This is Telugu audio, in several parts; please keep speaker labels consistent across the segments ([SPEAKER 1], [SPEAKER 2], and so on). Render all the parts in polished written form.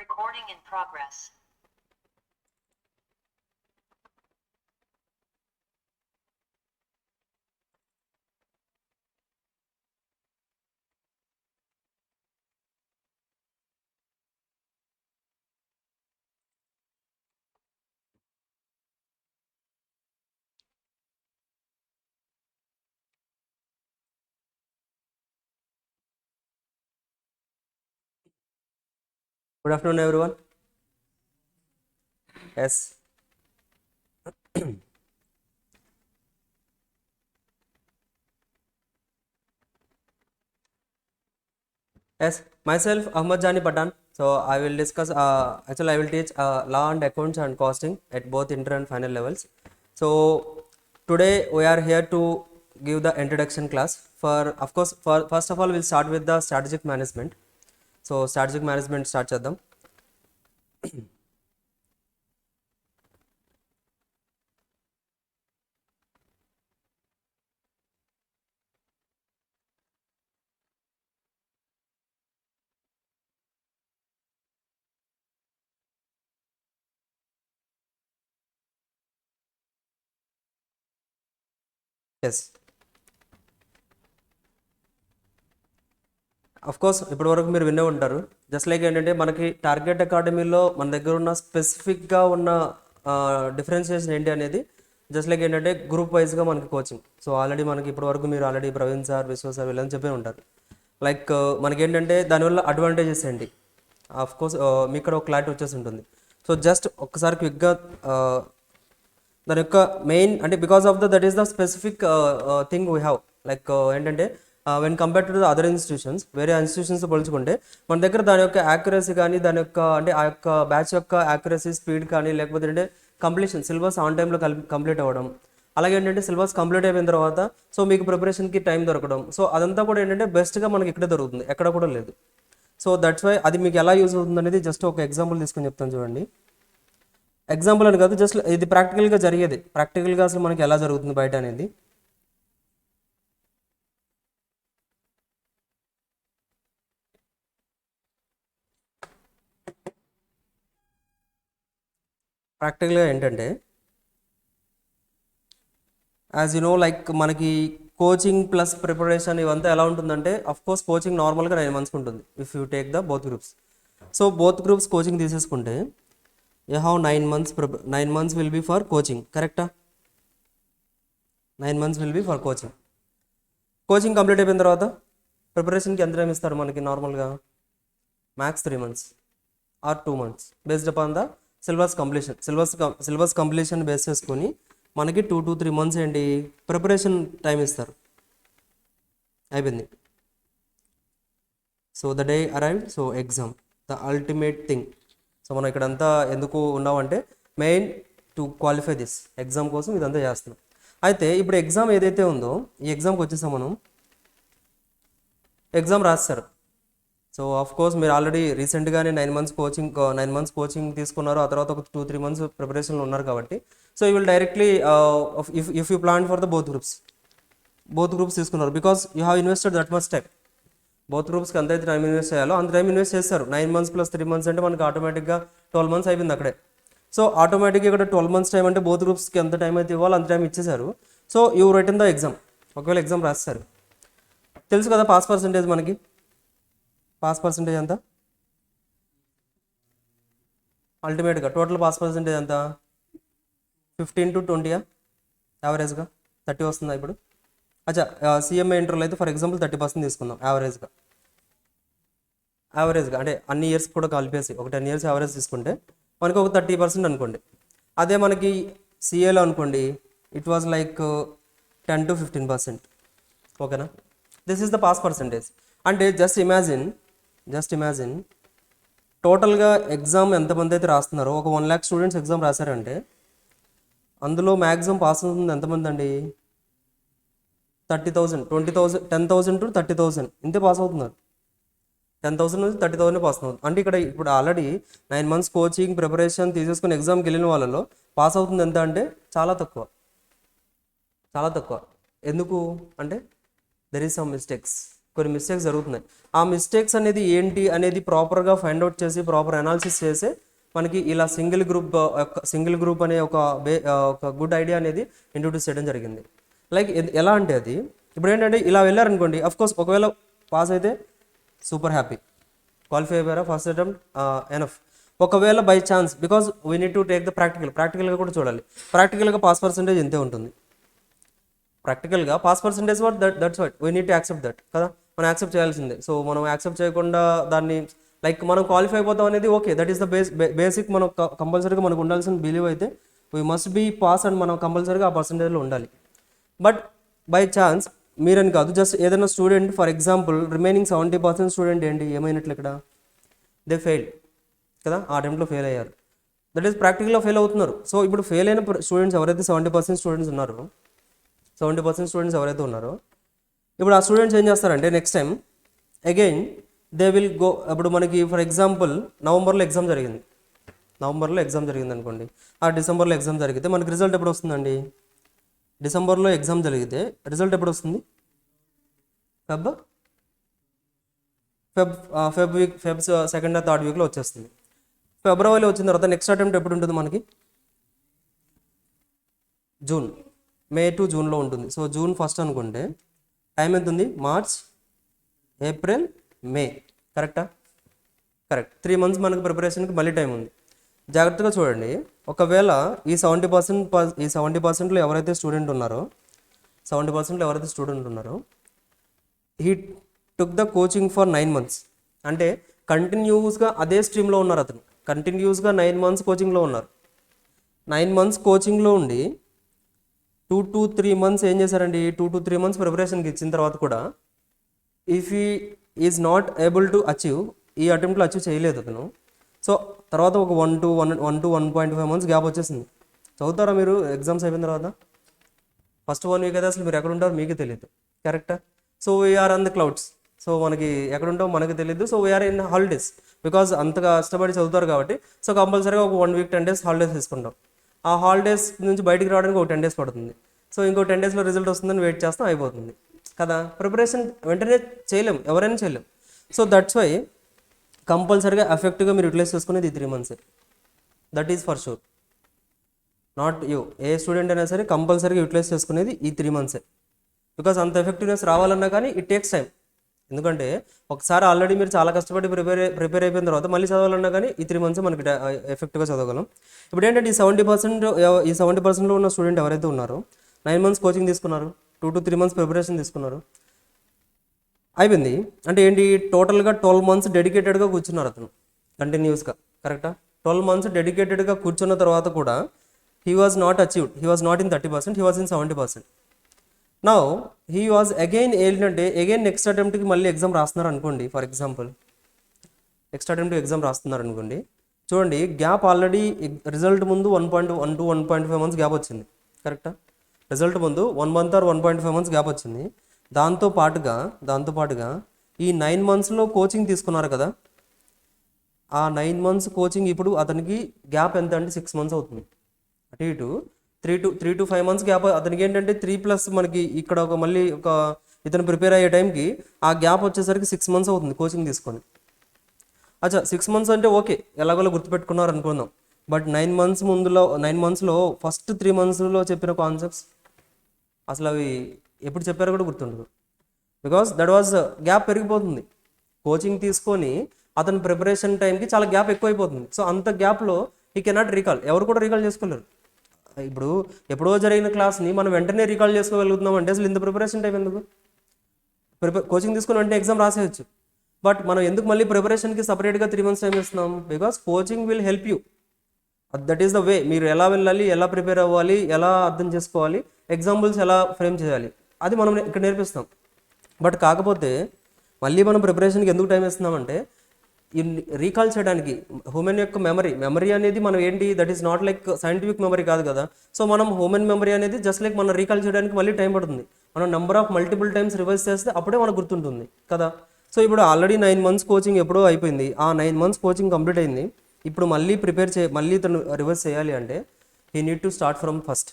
[SPEAKER 1] Recording in progress.
[SPEAKER 2] Good afternoon, everyone. Yes. Yes, myself Ahmad Jani Patan. So I will discuss. Actually, I will teach law and accounts and costing at both inter and final levels. So today we are here to give the introduction class. Of course, first of all, we'll start with the strategic management. So strategic management start చేద్దాం. Yes. అఫ్ కోర్స్ ఇప్పటి వరకు మీరు వినే ఉంటారు. జస్ట్ లైక్ ఏంటంటే మనకి టార్గెట్ అకాడమీలో మన దగ్గర ఉన్న స్పెసిఫిక్గా ఉన్న డిఫరెన్షియేషన్ ఏంటి అనేది జస్ట్ లైక్ ఏంటంటే గ్రూప్ వైజ్గా మనకి కోచింగ్. సో ఆల్రెడీ మనకి ఇప్పటి వరకు మీరు ఆల్రెడీ ప్రవీణ్ సార్, విశ్వ సార్ వీళ్ళని చెప్పే ఉంటారు. లైక్ మనకేంటంటే దానివల్ల అడ్వాంటేజెస్ ఏంటి, ఆఫ్ కోర్స్ మీకు ఇక్కడ ఒక క్లారిటీ వచ్చేసి ఉంటుంది. సో జస్ట్ ఒక్కసారి క్విక్గా దాని యొక్క మెయిన్ అంటే because of that is the specific thing we have. Like ఏంటంటే when compare to the other institutions, వేరే ఇన్స్టిట్యూషన్స్ పోల్చుకుంటే మన దగ్గర దాని యొక్క యాక్యురసీ కానీ దాని యొక్క అంటే ఆ యొక్క బ్యాచ్ యొక్క యాక్యురసీ స్పీడ్ కానీ లేకపోతే ఏంటంటే కంప్లీషన్ సిలబస్ ఆన్ టైంలో కంప్లీట్ అవ్వడం, అలాగే ఏంటంటే సిలబస్ కంప్లీట్ అయిపోయిన తర్వాత సో మీకు ప్రిపరేషన్కి టైం దొరకడం, సో అదంతా కూడా ఏంటంటే బెస్ట్గా మనకి ఇక్కడే దొరుకుతుంది, ఎక్కడ కూడా లేదు. సో దట్స్ వై అది మీకు ఎలా యూజ్ అవుతుంది అనేది జస్ట్ ఒక ఎగ్జాంపుల్ తీసుకొని చెప్తాను చూడండి. ఎగ్జాంపుల్ అని కాదు, జస్ట్ ఇది ప్రాక్టికల్గా జరిగేది, ప్రాక్టికల్గా అసలు మనకి ఎలా జరుగుతుంది బయట అనేది. ప్రాక్టికల్గా ఏంటంటే యాజ్ యు నో లైక్ మనకి కోచింగ్ ప్లస్ ప్రిపరేషన్ ఇవంతా ఎలా ఉంటుందంటే అఫ్ కోర్స్ కోచింగ్ నార్మల్గా 9 months ఉంటుంది if you take the both groups. So both groups coaching తీసేసుకుంటే you have 9 months will be for coaching, కరెక్టా? 9 months will be for coaching. Coaching complete అయిపోయిన తర్వాత ప్రిపరేషన్కి ఎంత టైం ఇస్తారు మనకి నార్మల్గా? Max 3 months or 2 months based upon the syllabus completion. Syllabus completion base చేసుకొని మనకి 2 to 3 months ఏంటి ప్రిపరేషన్ టైం ఇస్తారు. అయిపోయింది. So the day arrived, so exam the ultimate thing. So మనం ఇక్కడంతా ఎందుకు ఉన్నామంటే mean to qualify this exam కోసం ఇదంతా చేస్తున్నాం. అయితే ఇప్పుడు ఎగ్జామ్ ఏదైతే ఉందో ఈ ఎగ్జామ్కి వచ్చేసాం మనం. ఎగ్జామ్ రాస్తారు. సో ఆఫ్ కోర్స్ మీరు ఆల్రెడీ రీసెంట్గానే 9 months కోచింగ్ తీసుకున్నారు, ఆ తర్వాత ఒక 2-3 months ప్రిపరేషన్లో ఉన్నారు కాబట్టి so you will directly if you plan for the both groups తీసుకున్నారు because you have invested that much time. Both గ్రూప్స్కి ఎంత అయితే టైం ఇన్వెస్ట్ చేయాలో అంత టైం ఇన్వెస్ట్ చేస్తారు. 9 months + 3 months అంటే మనకి ఆటోమేటిక్గా 12 months అయిపోయింది అక్కడే. సో ఆటోమేటిక్గా ఇక్కడ 12 months టైం అంటే బోత్ గ్రూప్స్కి ఎంత టైం అయితే ఇవ్వాలో అంత టైం ఇచ్చేసారు. So you written the exam. ఒకవేళ ఎగ్జామ్ రాస్తారు, తెలుసు కదా పాస్ పర్సంటేజ్ మనకి. పాస్ పర్సంటేజ్ ఎంత అల్టిమేట్గా టోటల్ పాస్ పర్సంటేజ్ ఎంత? 15 to 20 యావరేజ్గా 30 వస్తుందా ఇప్పుడు? అచ్చా సిఎంఏ ఇంటర్లో అయితే ఫర్ ఎగ్జాంపుల్ 30% తీసుకుందాం యావరేజ్గా అంటే అన్ని ఇయర్స్ కూడా కలిపేసి ఒక 10 years యావరేజ్ తీసుకుంటే మనకి ఒక 30% అనుకోండి. అదే మనకి సిఏలో అనుకోండి ఇట్ వాజ్ లైక్ 10 to 15%. ఓకేనా? This is the pass percentage. అంటే జస్ట్ ఇమాజిన్ టోటల్గా ఎగ్జామ్ ఎంతమంది అయితే రాస్తున్నారో ఒక 1 lakh స్టూడెంట్స్ ఎగ్జామ్ రాశారంటే అందులో మ్యాక్సిమం పాస్ అవుతుంది ఎంతమంది అండి? 30,000, 20,000, 10,000 to 30,000 ఇంతే పాస్ అవుతున్నారు. 10,000 నుంచి 30,000 పాస్ అవుతుంది. అంటే ఇప్పుడు ఆల్రెడీ 9 months కోచింగ్ ప్రిపరేషన్ తీసేసుకుని ఎగ్జామ్కి వెళ్ళిన వాళ్ళలో పాస్ అవుతుంది ఎంత అంటే చాలా తక్కువ. ఎందుకు అంటే దెర్ ఈస్ సమ్ మిస్టేక్స్, కొన్ని మిస్టేక్స్ జరుగుతున్నాయి. ఆ మిస్టేక్స్ అనేది ఏంటి అనేది ప్రాపర్గా ఫైండ్ అవుట్ చేసి ప్రాపర్ అనాలిసిస్ చేసి మనకి ఇలా సింగిల్ గ్రూప్ అనే ఒక గుడ్ ఐడియా అనేది ఇంట్రొడ్యూస్ చేయడం జరిగింది. లైక్ ఎలా అంటే అది ఇప్పుడు ఏంటంటే ఇలా వెళ్ళారనుకోండి, అఫ్ కోర్స్ ఒకవేళ పాస్ అయితే సూపర్ హ్యాపీ, క్వాలిఫై అయ్యారా ఫస్ట్ అటెంప్ట్ ఎనఫ్. ఒకవేళ by chance, because we need to take the ప్రాక్టికల్గా కూడా చూడాలి. ప్రాక్టికల్గా పాస్ పర్సెంటేజ్ ఎంతే ఉంటుంది, ప్రాక్టికల్గా pass percentage that's what we need to accept that కదా, మనం యాక్సెప్ట్ చేయాల్సిందే. సో మనం యాక్సెప్ట్ చేయకుండా దాన్ని లైక్ మనం క్వాలిఫై అయిపోతాం అనేది okay, that is the basic. మనం కంపల్సరీగా మనకు ఉండాల్సిన బిలీవ్ అయితే we must be pass and మనం కంపల్సరీగా ఆ పర్సెంటేజ్లో ఉండాలి. బట్ బై ఛాన్స్ మీరని కాదు, జస్ట్ ఏదైనా student for example remaining 70% student ఏంటి ఏమైనట్లు ఇక్కడ దే ఫెయిల్ కదా, ఆ అటెంప్ట్లో ఫెయిల్ అయ్యారు, దట్ ఈస్ ప్రాక్టికల్గా ఫెయిల్ అవుతున్నారు. సో ఇప్పుడు ఫెయిల్ అయిన స్టూడెంట్స్ ఎవరైతే 70% స్టూడెంట్స్ ఉన్నారో 70% స్టూడెంట్స్ ఎవరైతే ఉన్నారో ఇప్పుడు ఆ స్టూడెంట్స్ ఏం చేస్తారంటే next time again they will go. ఇప్పుడు మనకి ఫర్ ఎగ్జాంపుల్ నవంబర్లో ఎగ్జామ్ జరిగింది అనుకోండి, ఆ డిసెంబర్లో ఎగ్జామ్ జరిగితే మనకి రిజల్ట్ ఎప్పుడు వస్తుందండి, డిసెంబర్లో ఎగ్జామ్ జరిగితే రిజల్ట్ ఎప్పుడు వస్తుంది, ఫెబ్ సెకండ్ ఆర్ థర్డ్ వీక్లో వచ్చేస్తుంది. ఫిబ్రవరిలో వచ్చిన తర్వాత నెక్స్ట్ అటెంప్ట్ ఎప్పుడు ఉంటుంది మనకి, మే టు జూన్లో ఉంటుంది. సో జూన్ 1 అనుకుంటే టైం ఎంత ఉంది, మార్చ్, ఏప్రిల్, మే, కరెక్టా? కరెక్ట్. 3 months మనకు ప్రిపరేషన్కి మళ్ళీ టైం ఉంది. జాగ్రత్తగా చూడండి, ఒకవేళ ఈ 70%లో ఎవరైతే స్టూడెంట్ ఉన్నారో he took the coaching for 9 months, అంటే కంటిన్యూస్గా అదే స్ట్రీమ్లో ఉన్నారు, అతను కంటిన్యూస్గా 9 months కోచింగ్లో ఉన్నారు. 9 months కోచింగ్లో ఉండి 2 to 3 months ఏం చేశారండి, 2 to 3 months ప్రిపరేషన్కి ఇచ్చిన తర్వాత కూడా if he is not able to achieve, ఈ అటెంప్ట్లో అచీవ్ చేయలేదు అతను. సో తర్వాత ఒక 1 to 1.5 months గ్యాప్ వచ్చేసింది. చదువుతారా మీరు ఎగ్జామ్స్ అయిపోయిన తర్వాత? ఫస్ట్ 1 week అయితే అసలు మీరు ఎక్కడ ఉంటారో మీకే తెలియదు, కరెక్టా? So we're on the clouds. So మనకి ఎక్కడ ఉంటామో మనకి తెలియదు. So we're in holidays, because అంతగా కష్టపడి చదువుతారు కాబట్టి. సో కంపల్సరీగా ఒక 1 week 10 days హాలిడేస్ తీసుకుంటాం. ఆ హాలిడేస్ నుంచి బయటికి రావడానికి ఒక 10 days పడుతుంది. సో ఇంకో 10 daysలో రిజల్ట్ వస్తుందని వెయిట్ చేస్తాం, అయిపోతుంది కదా. ప్రిపరేషన్ వెంటనే చేయలేం, ఎవరైనా చేయలేం. సో దట్స్ వై కంపల్సరీగా ఎఫెక్టివ్గా మీరు యూటిలైజ్ చేసుకునేది ఈ 3 months, that is for sure. Not you, A student అయినా సరే కంపల్సరీగా యూటిలైజ్ చేసుకునేది ఈ 3 months, బికాజ్ అంత ఎఫెక్టివ్నెస్ రావాలన్నా కానీ ఇట్ టేక్స్ టైం. ఎందుకంటే ఒకసారి ఆల్రెడీ మీరు చాలా కష్టపడి ప్రిపేర్ అయిపోయిన తర్వాత మళ్ళీ చదవాలన్నా కానీ ఈ 3 months మనకి ఎఫెక్టివ్గా చదవగలం. ఇప్పుడు ఏంటంటే ఈ 70%లో ఉన్న స్టూడెంట్ ఎవరైతే ఉన్నారో 9 months కోచింగ్ తీసుకున్నారు, 2 to 3 months ప్రిపరేషన్ తీసుకున్నారు, అయిపోయింది. అంటే ఏంటి, టోటల్గా 12 months డెడికేటెడ్గా కూర్చున్నారు అతను కంటిన్యూస్గా, కరెక్టా? 12 months డెడికేటెడ్గా కూర్చున్న తర్వాత కూడా he was not achieved, he was not in 30%, he was in 70%. Now he was again ఏంటంటే అగైన్ నెక్స్ట్ అటెంప్ట్కి మళ్ళీ ఎగ్జామ్ రాస్తున్నారు అనుకోండి. For example next attempt exam రాస్తున్నారు అనుకోండి, చూడండి గ్యాప్ ఆల్రెడీ రిజల్ట్ ముందు 1.1 to 1.5 months గ్యాప్ వచ్చింది, కరెక్టా? రిజల్ట్ ముందు 1 month or 1.5 months గ్యాప్ వచ్చింది. దాంతో పాటుగా ఈ 9 monthsలో కోచింగ్ తీసుకున్నారు కదా, ఆ 9 months కోచింగ్ ఇప్పుడు అతనికి గ్యాప్ ఎంత అంటే 6 months అవుతుంది. అటు ఇటు 3 to 5 months గ్యాప్ అతనికి ఏంటంటే 3+ మనకి ఇక్కడ మళ్ళీ ఇతను ప్రిపేర్ అయ్యే టైంకి ఆ గ్యాప్ వచ్చేసరికి 6 months అవుతుంది కోచింగ్ తీసుకొని. అచ్చా 6 months అంటే ఓకే, ఎలాగోలా గుర్తుపెట్టుకున్నారు అనుకుందాం. బట్ 9 monthsలో ఫస్ట్ 3 monthsలో చెప్పిన కాన్సెప్ట్స్ అసలు అవి ఎప్పుడు చెప్పారో కూడా గుర్తుండదు, బికాస్ దట్ వాజ్ గ్యాప్ పెరిగిపోతుంది. కోచింగ్ తీసుకొని అతని ప్రిపరేషన్ టైంకి చాలా గ్యాప్ ఎక్కువైపోతుంది. సో అంత గ్యాప్లో హీ కెనాట్ రీకాల్, ఎవరు కూడా రీకాల్ చేసుకోలేరు. ఇప్పుడు ఎప్పుడో జరిగిన క్లాస్ని మనం వెంటనే రీకాల్ చేసుకోగలుగుతున్నాం అంటే అసలు ఇంత ప్రిపరేషన్ టైం ఎందుకు? కోచింగ్ తీసుకుని వెంటనే ఎగ్జామ్ రాసేయచ్చు. బట్ మనం ఎందుకు మళ్ళీ ప్రిపరేషన్కి సపరేట్గా 3 months టైం ఇస్తున్నాం? Because coaching will help you, that is the way. మీరు ఎలా వెళ్ళాలి, ఎలా ప్రిపేర్ అవ్వాలి, ఎలా అర్థం చేసుకోవాలి, ఎగ్జాంపుల్స్ ఎలా ఫ్రేమ్ చేయాలి, అది మనం ఇక్కడ నేర్పిస్తాం. బట్ కాకపోతే మళ్ళీ మనం ప్రిపరేషన్కి ఎందుకు టైం ఇస్తున్నామంటే రీకాల్ చేయడానికి. హ్యూమన్ యొక్క మెమరీ అనేది మనం ఏంటి, that is not like scientific memory కాదు కదా. సో మనం హ్యూమన్ మెమరీ అనేది జస్ట్ లైక్ మనం రీకాల్ చేయడానికి మళ్ళీ టైం పడుతుంది. మనం మల్టిపుల్ టైమ్స్ రివైజ్ చేస్తే అప్పుడే మనకు గుర్తుంటుంది కదా. సో ఇప్పుడు ఆల్రెడీ 9 months కోచింగ్ ఎప్పుడో అయిపోయింది, ఆ 9 months కోచింగ్ కంప్లీట్ అయింది. ఇప్పుడు మళ్ళీ మళ్ళీ తను రివర్స్ చేయాలి అంటే he need to start from first.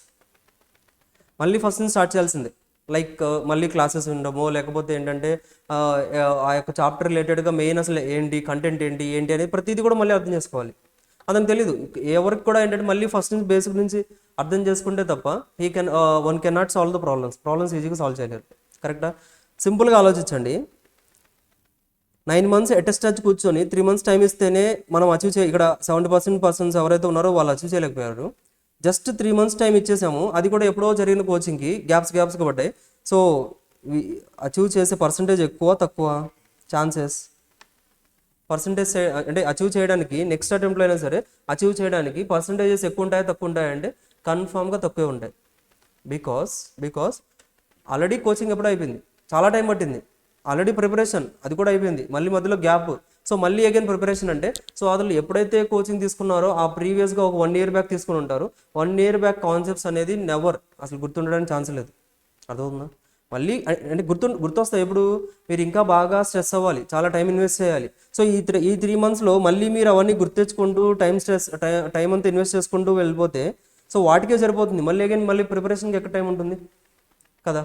[SPEAKER 2] మళ్ళీ ఫస్ట్ నుంచి స్టార్ట్ చేయాల్సిందే. లైక్ మళ్ళీ క్లాసెస్ ఉండమో, లేకపోతే ఏంటంటే ఆ యొక్క చాప్టర్ రిలేటెడ్గా మెయిన్ అసలు ఏంటి, కంటెంట్ ఏంటి ఏంటి అనేది ప్రతిదీ కూడా మళ్ళీ అర్థం చేసుకోవాలి. అతనికి తెలియదు. ఎవరికి కూడా ఏంటంటే మళ్ళీ ఫస్ట్ నుంచి బేసిక్ నుంచి అర్థం చేసుకుంటే తప్ప one can not solve the problems ఈజీగా సాల్వ్ చేయలేరు. కరెక్టా? సింపుల్గా ఆలోచించండి. 9 months అటెస్ట్ కూర్చొని 3 months టైం ఇస్తేనే మనం అచీవ్ ఇక్కడ 70% పర్సన్స్ ఎవరైతే ఉన్నారో వాళ్ళు అచీవ్ చేయలేకపోయారు. జస్ట్ 3 months టైం ఇచ్చేసాము, అది కూడా ఎప్పుడో జరిగిన కోచింగ్కి గ్యాప్స్గా పడ్డాయి. సో అచీవ్ చేసే పర్సంటేజ్ ఎక్కువ తక్కువ, ఛాన్సెస్ పర్సంటేజ్ అంటే అచీవ్ చేయడానికి నెక్స్ట్ అటెంప్ట్లో అయినా సరే అచీవ్ చేయడానికి పర్సంటేజెస్ ఎక్కువ ఉంటాయా తక్కువ ఉంటాయా అంటే కన్ఫామ్గా తక్కువే ఉంటాయి. బికాస్ ఆల్రెడీ కోచింగ్ ఎప్పుడో అయిపోయింది, చాలా టైం పట్టింది. ఆల్రెడీ ప్రిపరేషన్ అది కూడా అయిపోయింది, మళ్ళీ మధ్యలో గ్యాప్. సో మళ్ళీ అగైన్ ప్రిపరేషన్ అంటే సో అసలు ఎప్పుడైతే కోచింగ్ తీసుకున్నారో ఆ ప్రీవియస్గా ఒక 1 year బ్యాక్ తీసుకుని ఉంటారు. 1 year బ్యాక్ కాన్సెప్ట్స్ అనేది నెవర్ అసలు గుర్తుండడానికి ఛాన్స్ లేదు. అర్థమవుతుందా? మళ్ళీ అంటే గుర్తొస్తాయి ఎప్పుడు మీరు ఇంకా బాగా స్ట్రెస్ అవ్వాలి, చాలా టైం ఇన్వెస్ట్ చేయాలి. సో ఈ 3 monthsలో మళ్ళీ మీరు అవన్నీ గుర్తెచ్చుకుంటూ టైం అంతా ఇన్వెస్ట్ చేసుకుంటూ వెళ్ళిపోతే సో వాటికే సరిపోతుంది. మళ్ళీ అగైన్ మళ్ళీ ప్రిపరేషన్కి ఎక్కడ టైం ఉంటుంది కదా?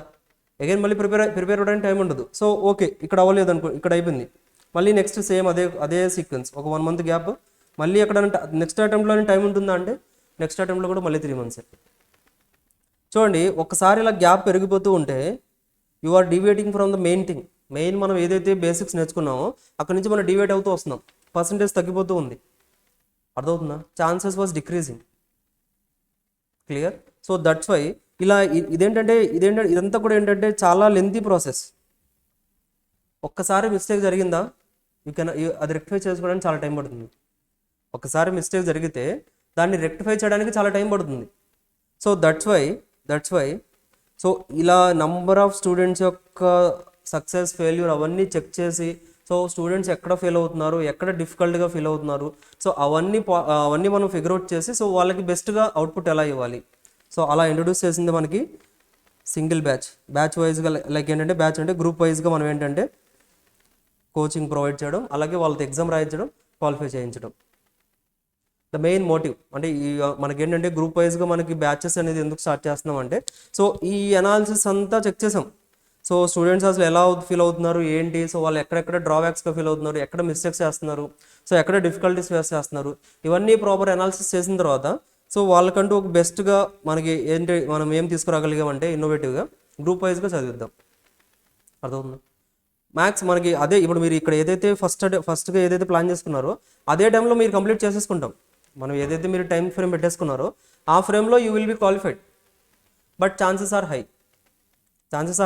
[SPEAKER 2] అగైన్ మళ్ళీ ప్రిపేర్ అవ్వడానికి టైం ఉండదు. సో ఓకే, ఇక్కడ అవ్వలేదు అనుకో, ఇక్కడ అయిపోయింది, మళ్ళీ నెక్స్ట్ సేమ్ అదే సీక్వెన్స్, ఒక 1 month గ్యాప్, మళ్ళీ ఎక్కడ నెక్స్ట్ అటెంప్ట్లోనే టైం ఉంటుందా అంటే నెక్స్ట్ అటెంప్ట్లో కూడా మళ్ళీ 3 months. చూడండి, ఒక్కసారి ఇలా గ్యాప్ పెరిగిపోతూ ఉంటే you are deviating from the main మనం ఏదైతే బేసిక్స్ నేర్చుకున్నామో అక్కడ నుంచి మనం డివేట్ అవుతూ వస్తున్నాం, పర్సంటేజ్ తగ్గిపోతూ ఉంది. అర్థమవుతుందా? Chances was decreasing. Clear? So that's why ఇలా ఇదంతా కూడా ఏంటంటే చాలా లెంతీ ప్రాసెస్. ఒక్కసారి మిస్టేక్ జరిగిందా అది రెక్టిఫై చేసుకోవడానికి చాలా టైం పడుతుంది. ఒక్కసారి మిస్టేక్ జరిగితే దాన్ని రెక్టిఫై చేయడానికి చాలా టైం పడుతుంది. సో దట్స్ వై సో ఇలా నంబర్ ఆఫ్ స్టూడెంట్స్ యొక్క సక్సెస్ ఫెయిల్యూర్ అవన్నీ చెక్ చేసి సో స్టూడెంట్స్ ఎక్కడ ఫెయిల్ అవుతున్నారు, ఎక్కడ డిఫికల్ట్గా ఫీల్ అవుతున్నారు, సో అవన్నీ మనం ఫిగర్ అవుట్ చేసి సో వాళ్ళకి బెస్ట్గా అవుట్పుట్ ఎలా ఇవ్వాలి, సో అలా ఇంట్రొడ్యూస్ చేసింది మనకి సింగిల్ బ్యాచ్ వైజ్గా. లైక్ ఏంటంటే బ్యాచ్ అంటే గ్రూప్ వైజ్గా మనం ఏంటంటే కోచింగ్ ప్రొవైడ్ చేయడం, అలాగే వాళ్ళతో ఎగ్జామ్ రాయించడం, క్వాలిఫై చేయించడం. ద మెయిన్ మోటివ్ అంటే మనకి ఏంటంటే గ్రూప్ వైజ్గా మనకి బ్యాచెస్ అనేది ఎందుకు స్టార్ట్ చేస్తున్నాం అంటే సో ఈ అనాలిసిస్ అంతా చెక్ చేసాం. సో స్టూడెంట్స్ అసలు ఎలా ఫీల్ అవుతున్నారు ఏంటి, సో వాళ్ళు ఎక్కడెక్కడ డ్రాబ్యాక్స్గా ఫీల్ అవుతున్నారు, ఎక్కడ మిస్టేక్స్ చేస్తున్నారు, సో ఎక్కడ డిఫికల్టీస్ ఫేస్ చేస్తున్నారు, ఇవన్నీ ప్రాపర్ అనాలిసిస్ చేసిన తర్వాత సో వాళ్ళకంటూ ఒక బెస్ట్గా మనకి ఏంటి మనం ఏం తీసుకురాగలిగామంటే ఇన్నోవేటివ్గా గ్రూప్ వైజ్గా చదివిద్దాం. అర్థమవుతుంది? మ్యాథ్స్ మనకి అదే ఇప్పుడు మీరు ఇక్కడ ఏదైతే ఫస్ట్గా ఏదైతే ప్లాన్ చేసుకున్నారో అదే టైంలో మీరు కంప్లీట్ చేసేసుకుంటాం. మనం ఏదైతే మీరు టైం ఫ్రేమ్ పెట్టేసుకున్నారో ఆ ఫ్రేమ్లో you will be qualified. But chances are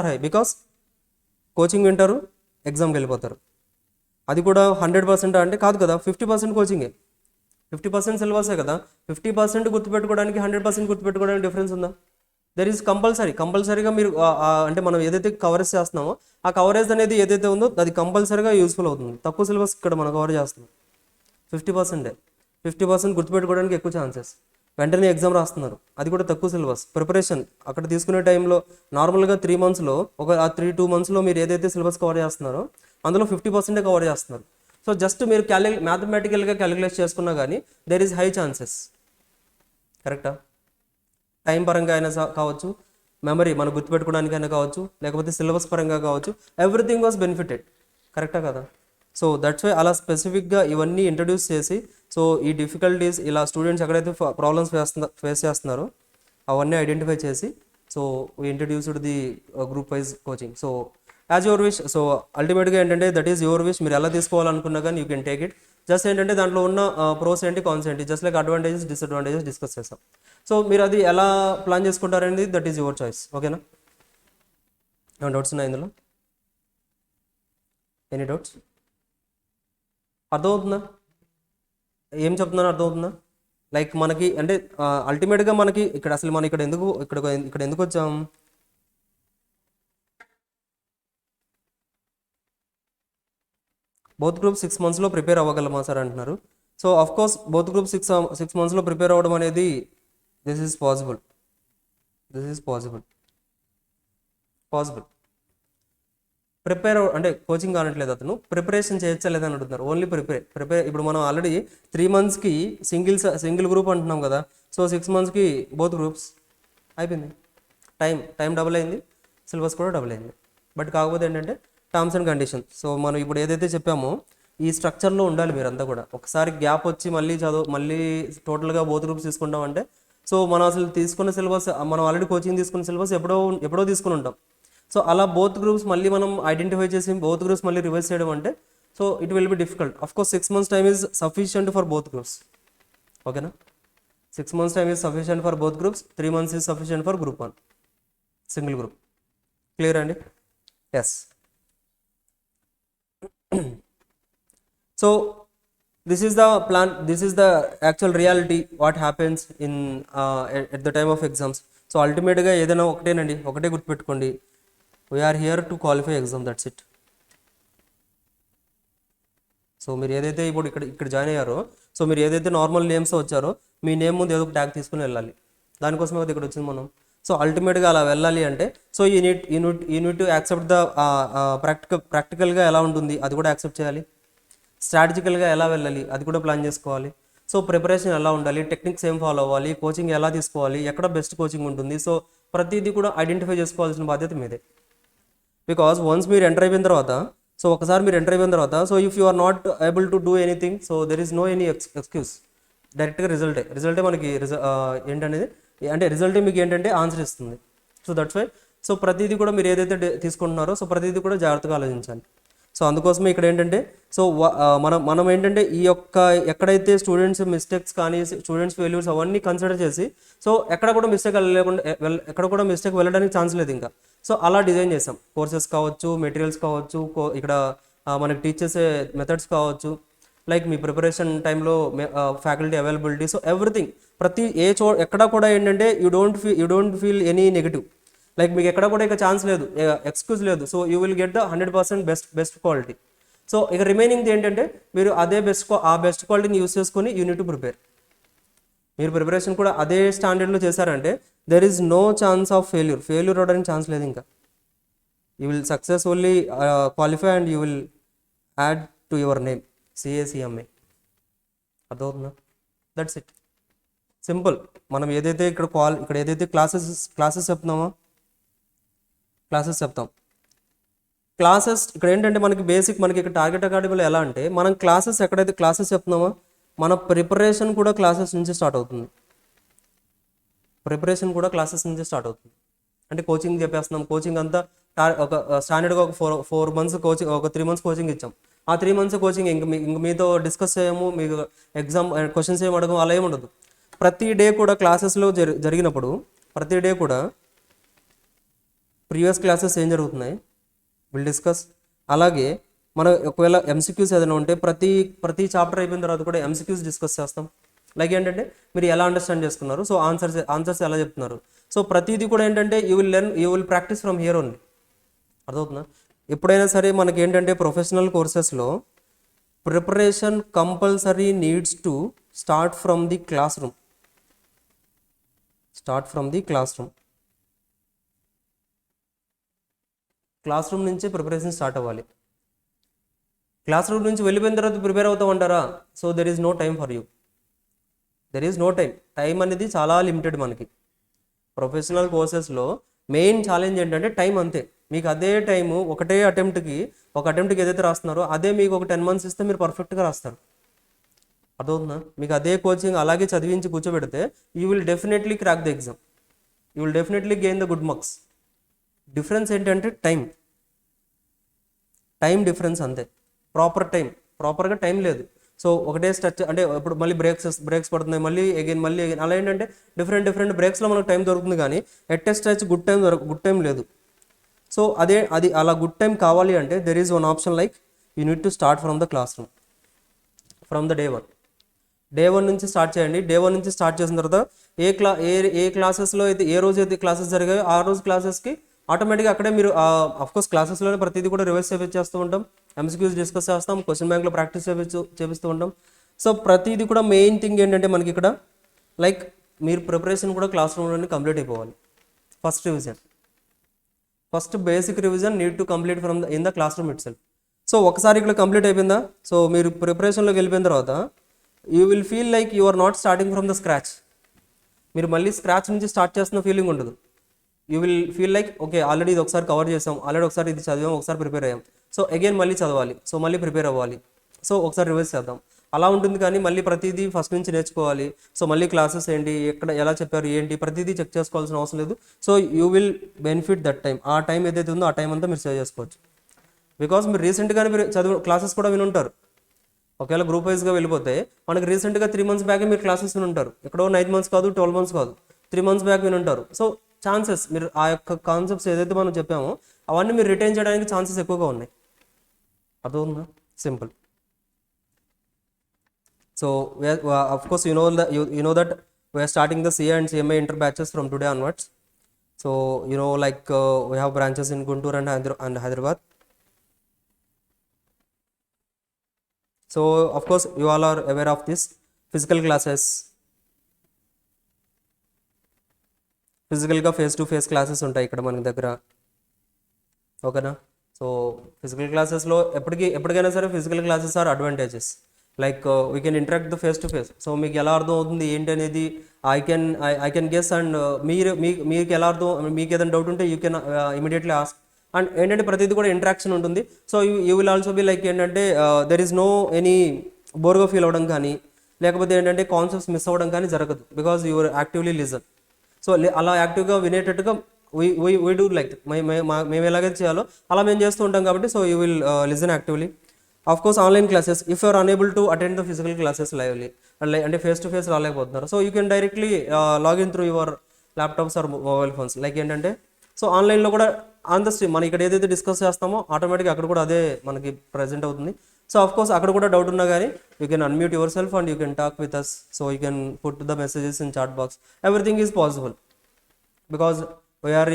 [SPEAKER 2] high because coaching వింటారు, ఎగ్జామ్కి వెళ్ళిపోతారు. అది కూడా 100% అంటే కాదు కదా, 50% కోచింగే, 50% సిలబసే కదా. 50% గుర్తుపెట్టుకోవడానికి 100% గుర్తుపెట్టుకోవడానికి డిఫరెన్స్ ఉందా? దెర్ ఈజ్ కంపల్సరీగా మీరు అంటే మనం ఏదైతే కవరేజ్ చేస్తున్నామో ఆ కవరేజ్ అనేది ఏదైతే ఉందో అది కంపల్సరీగా యూస్ఫుల్ అవుతుంది. తక్కువ సిలబస్ ఇక్కడ మనం కవర్ చేస్తున్నాం, 50% గుర్తుపెట్టుకోవడానికి ఎక్కువ ఛాన్సెస్. వెంటనే ఎగ్జామ్ రాస్తున్నారు, అది కూడా తక్కువ సిలబస్. ప్రిపరేషన్ అక్కడ తీసుకునే టైంలో నార్మల్గా 3 monthsలో ఆ 2 monthsలో మీరు ఏదైతే సిలబస్ కవర్ చేస్తున్నారో అందులో 50% కవర్ చేస్తున్నారు. సో జస్ట్ మీరు మ్యాథమెటికల్గా క్యాలిక్యులేట్ చేసుకున్నా కానీ దెర్ ఈజ్ హై ఛాన్సెస్. కరెక్టా? టైం పరంగా అయినా కావచ్చు, మెమరీ మనం గుర్తుపెట్టుకోవడానికైనా కావచ్చు, లేకపోతే సిలబస్ పరంగా కావచ్చు, ఎవ్రీథింగ్ వాజ్ బెనిఫిటెడ్. కరెక్టా కదా? సో దట్స్ వై అలా స్పెసిఫిక్గా ఇవన్నీ ఇంట్రడ్యూస్ చేసి సో ఈ డిఫికల్టీస్ ఇలా స్టూడెంట్స్ ఎక్కడైతే ప్రాబ్లమ్స్ ఫేస్ చేస్తున్నారో అవన్నీ ఐడెంటిఫై చేసి so we introduced the group wise coaching. So as your wish. So అల్టిమేట్గా ఏంటంటే దట్ ఈస్ యువర్ విష్. మీరు ఎలా తీసుకోవాలనుకున్నా కానీ you can take it. Just ఏంటంటే దాంట్లో ఉన్న ప్రోస్ ఏంటి, కాన్స్ ఏంటి, just like advantages disadvantages discuss చేస్తాం. సో మీరు అది ఎలా ప్లాన్ చేసుకుంటారనేది దట్ ఈస్ యువర్ చాయిస్. ఓకేనా? ఏమైనా డౌట్స్ ఉన్నాయి ఇందులో? Any doubts? అర్థమవుతుందా ఏం చెప్తున్నాను? అర్థమవుతుందా? లైక్ మనకి అంటే అల్టిమేట్గా మనకి ఇక్కడ అసలు మనం ఇక్కడ ఎందుకు వచ్చాం? బోత్ గ్రూప్ 6 monthsలో ప్రిపేర్ అవ్వగలమా సార్ అంటున్నారు. So of course both group 6 monthsలో ప్రిపేర్ అవ్వడం అనేది దిస్ ఈజ్ పాసిబుల్. ప్రిపేర్ అంటే కోచింగ్ కానట్లేదు, అతను ప్రిపరేషన్ చేయొచ్చలేదని అడుగుతున్నారు. Only prepare. ఇప్పుడు మనం ఆల్రెడీ 3 monthsకి సింగిల్ గ్రూప్ అంటున్నాం కదా. సో 6 monthsకి బోత్ గ్రూప్స్ అయిపోయింది. టైం డబుల్ అయింది. సిలబస్ కూడా డబుల్ అయింది. బట్ కాకపోతే ఏంటంటే టర్మ్స్ అండ్ కండిషన్స్. సో మనం ఇప్పుడు ఏదైతే చెప్పామో ఈ స్ట్రక్చర్లో ఉండాలి మీరంతా కూడా. ఒకసారి గ్యాప్ వచ్చి మళ్ళీ టోటల్గా బోత్ గ్రూప్స్ తీసుకుంటామంటే సో మనం అసలు తీసుకున్న సిలబస్, మనం ఆల్రెడీ కోచింగ్ తీసుకున్న సిలబస్ ఎప్పుడో తీసుకుని ఉంటాం. సో అలా బోత్ గ్రూప్స్ మళ్ళీ మనం ఐడెంటిఫై చేసి బోత్ గ్రూప్స్ మళ్ళీ రివైజ్ చేయడం అంటే so it will be difficult. Of course 6 months time is sufficient for both groups. ఓకేనా, 6 months time is sufficient for both groups, 3 months is sufficient for group 1 single group. Clear అండి? Yes. So this is the plan, this is the actual reality what happens in at the time of exams. So అల్టిమేట్గా ఏదైనా ఒకటే గుర్తుపెట్టుకోండి, we're here to qualify exam, that's it. So మీరు ఏదైతే ఇప్పుడు ఇక్కడ జాయిన్ అయ్యారో, సో మీరు ఏదైతే నార్మల్ నేమ్స్ వచ్చారో మీ నేమ్ ముందు ఏదో ఒక ట్యాగ్ తీసుకుని వెళ్ళాలి. దానికోసమే ఇక్కడ వచ్చింది మనం. సో అల్టిమేట్గా అలా వెళ్ళాలి అంటే so you need to accept the ప్రాక్టికల్గా ఎలా ఉంటుంది అది కూడా యాక్సెప్ట్ చేయాలి. స్ట్రాటజికల్గా ఎలా వెళ్ళాలి అది కూడా ప్లాన్ చేసుకోవాలి. సో ప్రిపరేషన్ ఎలా ఉండాలి, టెక్నిక్స్ ఏం ఫాలో అవ్వాలి, కోచింగ్ ఎలా తీసుకోవాలి, ఎక్కడ బెస్ట్ కోచింగ్ ఉంటుంది, సో ప్రతిదీ కూడా ఐడెంటిఫై చేసుకోవాల్సిన బాధ్యత మీదే. బికాస్ వన్స్ మీరు ఎంటర్ అయిపోయిన తర్వాత, సో ఒకసారి మీరు ఎంటర్ అయిపోయిన తర్వాత, so if you are not able to do anything, so there is no any excuse. డైరెక్ట్గా రిజల్టే మనకి ఏంటనేది అంటే రిజల్టే మీకు ఏంటంటే ఆన్సర్ ఇస్తుంది. సో దట్స్ వై సో ప్రతిదీ కూడా మీరు ఏదైతే తీసుకుంటున్నారో సో ప్రతిదీ కూడా జాగ్రత్తగా ఆలోచించాలి. సో అందుకోసమే ఇక్కడ ఏంటంటే సో మనం ఏంటంటే ఈ యొక్క ఎక్కడైతే స్టూడెంట్స్ మిస్టేక్స్ కానీ స్టూడెంట్స్ ఫెయిల్యూర్స్ అవన్నీ కన్సిడర్ చేసి సో ఎక్కడ కూడా మిస్టేక్ వెళ్ళడానికి ఛాన్స్ లేదు ఇంకా. సో అలా డిజైన్ చేసాం. కోర్సెస్ కావచ్చు, మెటీరియల్స్ కావచ్చు, ఇక్కడ మనకి టీచ్ చేసే మెథడ్స్ కావచ్చు, లైక్ మీ ప్రిపరేషన్ టైంలో ఫ్యాకల్టీ అవైలబిలిటీ, సో ఎవ్రీథింగ్ ఎక్కడ కూడా ఏంటంటే you don't feel any negative. Like మీకు ఎక్కడ కూడా ఇక ఛాన్స్ లేదు, ఎక్స్క్యూజ్ లేదు. So you will get the 100% best quality. So ఇక రిమైనింగ్ ఏంటంటే మీరు అదే బెస్ట్ క్వాలిటీని యూస్ చేసుకొని యూ నీడ్ టు ప్రిపేర్. మీరు ప్రిపరేషన్ కూడా అదే స్టాండర్డ్లో చేశారంటే there is no chance of failure అవడానికి ఛాన్స్ లేదు ఇంకా. You will successfully qualify and you will add to your name CACMA. అర్థమవుతుందా? That's it, simple. మనం ఏదైతే ఇక్కడ ఏదైతే క్లాసెస్ చెప్తున్నామో చెప్తాం. క్లాసెస్ ఇక్కడ ఏంటంటే మనకి ఇక్కడ టార్గెట్ అకాడమీలో ఎలా అంటే మనం ఎక్కడైతే క్లాసెస్ చెప్తున్నామో మన ప్రిపరేషన్ కూడా క్లాసెస్ నుంచి స్టార్ట్ అవుతుంది. అంటే కోచింగ్ చెప్పేస్తున్నాం. కోచింగ్ అంతా ఒక స్టాండర్డ్గా ఒక 4 months కోచింగ్, ఒక 3 months కోచింగ్ ఇచ్చాం. ఆ 3 months కోచింగ్ ఇంక మీతో డిస్కస్ చేయము, మీకు ఎగ్జామ్ క్వశ్చన్స్ ఏమి అడగము, అలా ఏమి ఉండదు. ప్రతి డే కూడా క్లాసెస్లో జరిగినప్పుడు ప్రతి డే కూడా ప్రీవియస్ క్లాసెస్ ఏం జరుగుతున్నాయి విల్ డిస్కస్. అలాగే మనం ఒకవేళ MCQs ఏదైనా ఉంటే ప్రతి చాప్టర్ అయిపోయిన తర్వాత కూడా MCQs డిస్కస్ చేస్తాం. లైక్ ఏంటంటే మీరు ఎలా అండర్స్టాండ్ చేసుకున్నారు, సో ఆన్సర్స్ ఎలా చెప్తున్నారు. సో ప్రతిదీ కూడా ఏంటంటే you will practice from here only. అర్థమవుతుందా? ఎప్పుడైనా సరే మనకి ఏంటంటే ప్రొఫెషనల్ కోర్సెస్లో preparation compulsory needs to start from the class room. Class room నుంచే ప్రిపరేషన్ స్టార్ట్ అవ్వాలి. క్లాస్ రూమ్ నుంచి వెళ్ళిపోయిన తర్వాత ప్రిపేర్ అవుతామంటారా? So there is no time for you. Time అనేది చాలా లిమిటెడ్ మనకి. ప్రొఫెషనల్ కోర్సెస్లో మెయిన్ ఛాలెంజ్ ఏంటంటే టైం, అంతే. మీకు అదే టైము ఒక అటెంప్ట్కి ఏదైతే రాస్తున్నారో అదే మీకు ఒక 10 months ఇస్తే మీరు పర్ఫెక్ట్గా రాస్తారు. అర్థమవుతుందా? మీకు అదే కోచింగ్ అలాగే చదివించి కూర్చోబెడితే you will definitely crack the exam, you will definitely gain the good marks. Difference ఏంటంటే టైం డిఫరెన్స్, అంతే. ప్రాపర్గా టైం లేదు. సో ఒకటే స్ట్రచ్ అంటే ఇప్పుడు మళ్ళీ బ్రేక్స్ పడుతున్నాయి, మళ్ళీ అగైన్ అలా ఏంటంటే డిఫరెంట్ బ్రేక్స్లో మనకు టైం దొరుకుతుంది, కానీ at a stretch good time లేదు. సో అది అలా గుడ్ టైం కావాలి అంటే there is one option, like you need to start from the class room, from day one నుంచి స్టార్ట్ చేయండి. డే 1 నుంచి స్టార్ట్ చేసిన తర్వాత ఏ క్లాసెస్లో అయితే ఏ రోజు అయితే క్లాసెస్ జరిగాయో ఆ రోజు క్లాసెస్కి ఆటోమేటిక్గా అక్కడే మీరు అఫ్కోర్స్ క్లాసెస్లోనే ప్రతిదీ కూడా రివైజ్ చేస్తూ ఉంటాం, MCQs డిస్కస్ చేస్తాం, క్వశ్చన్ బ్యాంక్లో ప్రాక్టీస్ చేపిస్తూ ఉంటాం. సో ప్రతిదీ కూడా మెయిన్ థింగ్ ఏంటంటే మనకి ఇక్కడ లైక్ మీరు ప్రిపరేషన్ కూడా క్లాస్ రూమ్లోనే కంప్లీట్ అయిపోవాలి. First basic revision need to complete from in the classroom itself. So ఒకసారి ఇక్కడ కంప్లీట్ అయిపోయిందా, సో మీరు ప్రిపరేషన్లోకి వెళ్ళిపోయిన తర్వాత you will feel like you are not starting from the scratch. మీరు మళ్ళీ స్క్రాచ్ నుంచి స్టార్ట్ చేస్తున్న ఫీలింగ్ ఉండదు. You will feel like okay already ఇది ఒకసారి కవర్ చేసాం, ఆల్రెడీ ఒకసారి ఇది చదివాం, ఒకసారి ప్రిపేర్ అయ్యాం, సో అగైన్ మళ్ళీ చదవాలి, సో మళ్ళీ ప్రిపేర్ అవ్వాలి, సో ఒకసారి రివైజ్ చేద్దాం అలా ఉంటుంది. కానీ మళ్ళీ ప్రతిదీ ఫస్ట్ నుంచి నేర్చుకోవాలి, సో మళ్ళీ క్లాసెస్ ఏంటి, ఎక్కడ ఎలా చెప్పారు ఏంటి, ప్రతిదీ చెక్ చేసుకోవాల్సిన అవసరం లేదు. So you will benefit that time. ఆ టైం ఏదైతే ఉందో ఆ టైం అంతా మీరు సేవ్ చేసుకోవచ్చు. బికాస్ మీరు రీసెంట్గానే మీరు చదువు క్లాసెస్ కూడా వినుంటారు. ఒకవేళ గ్రూప్ వైజ్గా వెళ్ళిపోతే మనకి రీసెంట్గా 3 months బ్యాక్ మీరు క్లాసెస్ వినుంటారు. ఎక్కడో 9 months కాదు, 12 months కాదు, 3 months బ్యాక్ వినుంటారు. సో ఛాన్సెస్ మీరు ఆ యొక్క కాన్సెప్ట్స్ ఏదైతే మనం చెప్పామో అవన్నీ మీరు రిటైన్ చేయడానికి ఛాన్సెస్ ఎక్కువగా ఉన్నాయి. అర్థమవుతుందా? Simple. So of course you know that we are starting the CA and CMA inter batches from today onwards. So like we have branches in Guntur and Hyderabad. So of course you all are aware of this physical classes. ఫిజికల్గా ఫేస్ టు ఫేస్ క్లాసెస్ ఉంటాయి ఇక్కడ మన దగ్గర, ఓకేనా? సో ఫిజికల్ క్లాసెస్లో ఎప్పటికైనా సరే physical classes are advantages. Like we can interact the face to face. So మీకు ఎలా అర్థం అవుతుంది ఏంటి అనేది ఐ కెన్ గెస్. అండ్ మీకు ఎలా అర్థం, మీకు ఏదైనా డౌట్ ఉంటే you can immediately ask. And ఏంటంటే ప్రతిదీ కూడా ఇంటరాక్షన్ ఉంటుంది. So you will also be like ఏంటంటే దెర్ ఈస్ నో ఎనీ బోర్గా ఫీల్ అవ్వడం కానీ, లేకపోతే ఏంటంటే కాన్సెప్ట్స్ మిస్ అవ్వడం కానీ జరగదు. Because you actively listen. So అలా యాక్టివ్గా వినేటట్టుగా వీ డూ లైక్ మేము ఎలాగైతే చేయాలో అలా మేము చేస్తూ ఉంటాం కాబట్టి. So you will listen actively. Of course online classes if you're unable to attend the physical classes lively, అంటే ఫేస్ టు ఫేస్ రాలేకపోతున్నారు, so you can directly login through your laptops or mobile phones. Like ఏంటంటే సో ఆన్లైన్లో కూడా ఆన్ ద స్ట్రీమ్ మనం ఇక్కడ ఏదైతే డిస్కస్ చేస్తామో ఆటోమేటిక్గా అక్కడ కూడా అదే మనకి ప్రజెంట్ అవుతుంది. సో ఆఫ్ కోర్స్ అక్కడ కూడా డౌట్ ఉన్నా కానీ you can unmute yourself and you can talk with us. So you can put the messages in chat box. Everything is possible because we are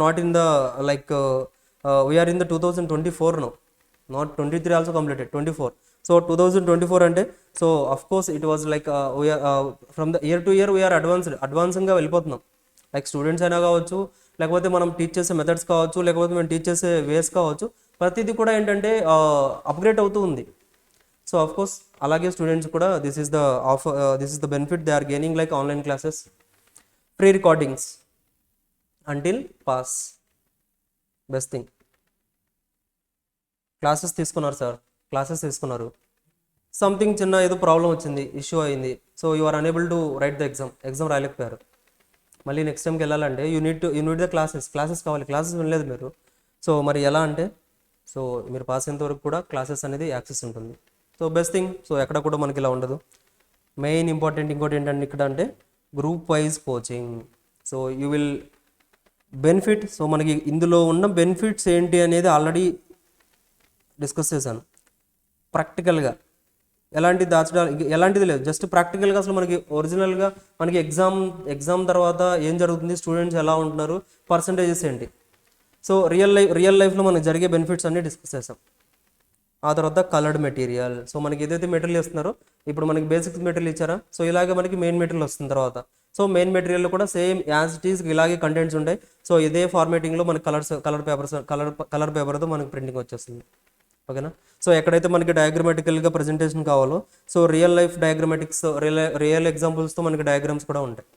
[SPEAKER 2] not in the we are in the 2024 now, not 23 also completed, 24. So 2024 ante, so of course it was like we are from the year to year we are advancing గా వెళ్ళిపోతున్నాం. లైక్ స్టూడెంట్స్ అయినా కావచ్చు, లేకపోతే మనం టీచ్ చేసే మెథడ్స్ కావచ్చు, లేకపోతే మనం టీచ్ చేసే వేస్ కావచ్చు, ప్రతిదీ కూడా ఏంటంటే అప్గ్రేడ్ అవుతూ ఉంది. సో ఆఫ్ కోర్స్ అలాగే స్టూడెంట్స్ కూడా this is the benefit they are gaining like online classes, free recordings until pass. Best thing. Classes తీసుకున్నారు సార్, క్లాసెస్ తీసుకున్నారు, సంథింగ్ చిన్న ఏదో ప్రాబ్లం వచ్చింది, ఇష్యూ అయింది, so you are unable to write the exam రాయలేకపోయారు. మళ్ళీ నెక్స్ట్ టైంకి వెళ్ళాలంటే యూ నీడ్ ద క్లాసెస్ కావాలి. క్లాసెస్ వినలేదు మీరు, సో మరి ఎలా అంటే సో మీరు పాస్ అయ్యేంత వరకు కూడా క్లాసెస్ అనేది యాక్సెస్ ఉంటుంది. So best thing. సో ఎక్కడ కూడా మనకి ఇలా ఉండదు. మెయిన్ ఇంకోటి ఏంటంటే ఇక్కడ అంటే group wise coaching. So you will benefit. So మనకి ఇందులో ఉన్న బెనిఫిట్స్ ఏంటి అనేది ఆల్రెడీ డిస్కస్ చేశాను. ప్రాక్టికల్గా ఎలాంటిది లేదు, జస్ట్ ప్రాక్టికల్గా అసలు మనకి ఒరిజినల్గా మనకి ఎగ్జామ్ తర్వాత ఏం జరుగుతుంది, స్టూడెంట్స్ ఎలా ఉంటున్నారు, పర్సంటేజెస్ ఏంటి, సో రియల్ లైఫ్లో మనకి జరిగే బెనిఫిట్స్ అన్నీ డిస్కస్ చేసాం. ఆ తర్వాత కలర్డ్ మెటీరియల్. సో మనకి ఏదైతే మెటీరియల్ ఇస్తున్నారో, ఇప్పుడు మనకి బేసిక్ మెటీరియల్ ఇచ్చారా, సో ఇలాగే మనకి మెయిన్ మెటీరియల్ వస్తుంది తర్వాత. సో మెయిన్ మెటీరియల్లో కూడా సేమ్ యాజ్ ఇట్ ఈస్ ఇలాగే కంటెంట్స్ ఉంటాయి. సో ఇదే ఫార్మేటింగ్లో మనకి కలర్ పేపర్తో మనకి ప్రింటింగ్ వచ్చేస్తుంది. ఓకేనా? సో ఎక్కడైతే మనకి డయాగ్రమాటికల్గా ప్రజెంటేషన్ కావాలో, సో రియల్ లైఫ్ డయాగ్రమాటిక్స్, రియల్ ఎగ్జాంపుల్స్తో మనకి డయాగ్రామ్స్ కూడా ఉంటాయి.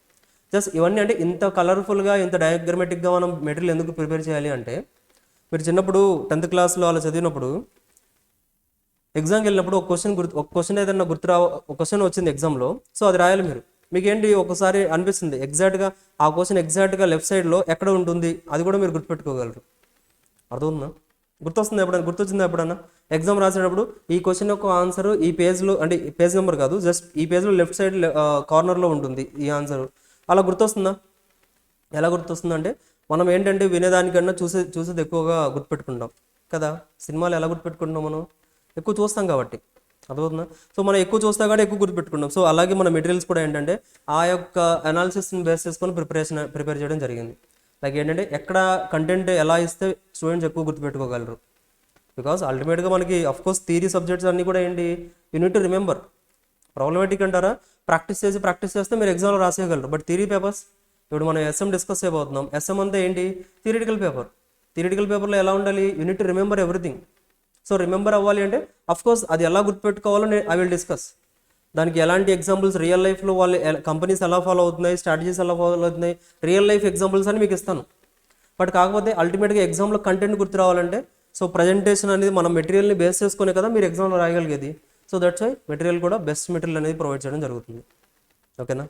[SPEAKER 2] జస్ట్ ఇవన్నీ అంటే ఇంత కలర్ఫుల్గా, ఇంత డయాగ్రమాటిక్గా మనం మెటీరియల్ ఎందుకు ప్రిపేర్ చేయాలి అంటే, మీరు చిన్నప్పుడు 10th క్లాస్లో అలా చదివినప్పుడు ఎగ్జామ్కి వెళ్ళినప్పుడు ఒక క్వశ్చన్ ఏదైనా ఒక క్వశ్చన్ వచ్చింది ఎగ్జామ్లో, సో అది రాయాలి మీరు. మీకేంటి ఒకసారి అనిపిస్తుంది ఎగ్జాక్ట్గా ఆ క్వశ్చన్ ఎగ్జాక్ట్గా లెఫ్ట్ సైడ్లో ఎక్కడ ఉంటుంది, అది కూడా మీరు గుర్తుపెట్టుకోగలరు. అర్థమవుతుందా? గుర్తొచ్చిందా ఎప్పుడన్నా? ఎగ్జామ్ రాసేటప్పుడు ఈ క్వశ్చన్ యొక్క ఆన్సర్ ఈ పేజ్లో, అంటే పేజ్ నెంబర్ కాదు, జస్ట్ ఈ పేజ్లో లెఫ్ట్ సైడ్ కార్నర్లో ఉంటుంది ఈ ఆన్సర్. అలా గుర్తొస్తుందా? ఎలా గుర్తొస్తుందంటే మనం ఏంటంటే వినేదానికన్నా చూసేది ఎక్కువగా గుర్తుపెట్టుకుంటాం కదా. సినిమాలు ఎలా గుర్తుపెట్టుకుంటాం? మనం ఎక్కువ చూస్తాం కాబట్టి. అర్థమవుతుందా? సో మనం ఎక్కువ చూస్తా కాబట్టి ఎక్కువ గుర్తుపెట్టుకుంటాం. సో అలాగే మన మెటీరియల్స్ కూడా ఏంటంటే ఆ యొక్క అనాలిసిస్ని బేస్ చేసుకొని ప్రిపేర్ చేయడం జరిగింది. లైక్ ఏంటంటే ఎక్కడ కంటెంట్ ఎలా ఇస్తే స్టూడెంట్స్ ఎక్కువ గుర్తుపెట్టుకోగలరు. బికాస్ అల్టిమేట్గా మనకి అఫ్కోర్స్ థియరీ సబ్జెక్ట్స్ అన్నీ కూడా ఏంటి, యూనిట్ టు రిమెంబర్. ప్రాబ్లమేటిక్ అంటారా, ప్రాక్టీస్ చేస్తే మీరు ఎగ్జామ్లో రాసేయగలరు. బట్ థియరీ పేపర్స్, ఇప్పుడు మనం ఎస్ఎం డిస్కస్ చేయబోతున్నాం. ఎస్ఎం అంతా ఏంటి, థియరిటికల్ పేపర్లో ఎలా ఉండాలి, unit to remember everything. So remember అవ్వాలి అంటే అఫ్కోర్స్ అది ఎలా గుర్తుపెట్టుకోవాలో ఐ విల్ డిస్కస్. దానికి ఎలాంటి ఎగ్జాంపుల్స్ రియల్ లైఫ్లో వాళ్ళు కంపెనీస్ ఎలా ఫాలో అవుతున్నాయి, స్ట్రాటజీస్ ఎలా ఫాలో అవుతున్నాయి, రియల్ లైఫ్ ఎగ్జాంపుల్స్ అని మీకు ఇస్తాను. బట్ కాకపోతే అల్టిమేట్గా ఎగ్జామ్లో కంటెంట్ గుర్తు రావాలంటే సో ప్రజెంటేషన్ అనేది మనం మెటీరియల్ని బేస్ చేసుకునే కదా మీరు ఎగ్జామ్లో రాయగలిగేది. సో దట్స్ వై మెటీరియల్ కూడా బెస్ట్ మెటీరియల్ అనేది ప్రొవైడ్ చేయడం జరుగుతుంది. ఓకేనా.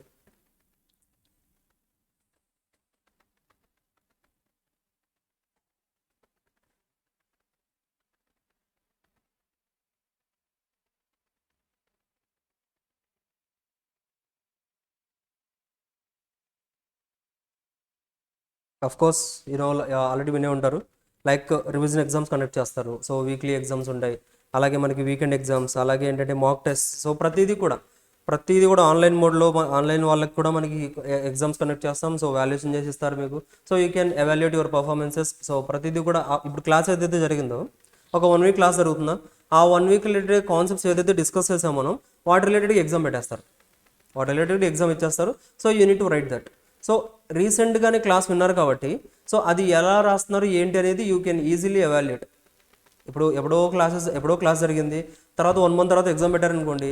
[SPEAKER 2] అఫ్ కోర్స్ ఆల్రెడీ వినే ఉంటారు, లైక్ రివిజన్ ఎగ్జామ్స్ కండక్ట్ చేస్తారు. సో వీక్లీ ఎగ్జామ్స్ ఉంటాయి, అలాగే మనకి వీకెండ్ ఎగ్జామ్స్, అలాగే ఏంటంటే మాక్ టెస్ట్. సో ప్రతిదీ కూడా ఆన్లైన్ మోడ్లో ఆన్లైన్ వాళ్ళకి కూడా మనకి ఎగ్జామ్స్ కండక్ట్ చేస్తాం. సో వాల్యుయేషన్ చేసి ఇస్తారు మీకు. So you can evaluate your performances. So ప్రతిదీ కూడా ఇప్పుడు క్లాస్ ఏదైతే జరిగిందో ఒక 1 వీక్ క్లాస్ జరుగుతుందో ఆ 1 వీక్ రిలేటెడ్ కాన్సెప్ట్స్ ఏదైతే డిస్కస్ చేసామో మనం వాటి రిలేటెడ్గా ఎగ్జామ్ పెట్టేస్తారు, వాటి రిలేటెడ్ ఎగ్జామ్ ఇచ్చేస్తారు. So you need to right that. So రీసెంట్గానే క్లాస్ విన్నారు కాబట్టి సో అది ఎలా రాస్తున్నారు ఏంటి అనేది యూ కెన్ ఈజీలీ ఎవాల్యుయేట్. ఇప్పుడు ఎప్పుడో క్లాస్ జరిగింది, తర్వాత 1 మంత్ తర్వాత ఎగ్జామ్ పెట్టారనుకోండి,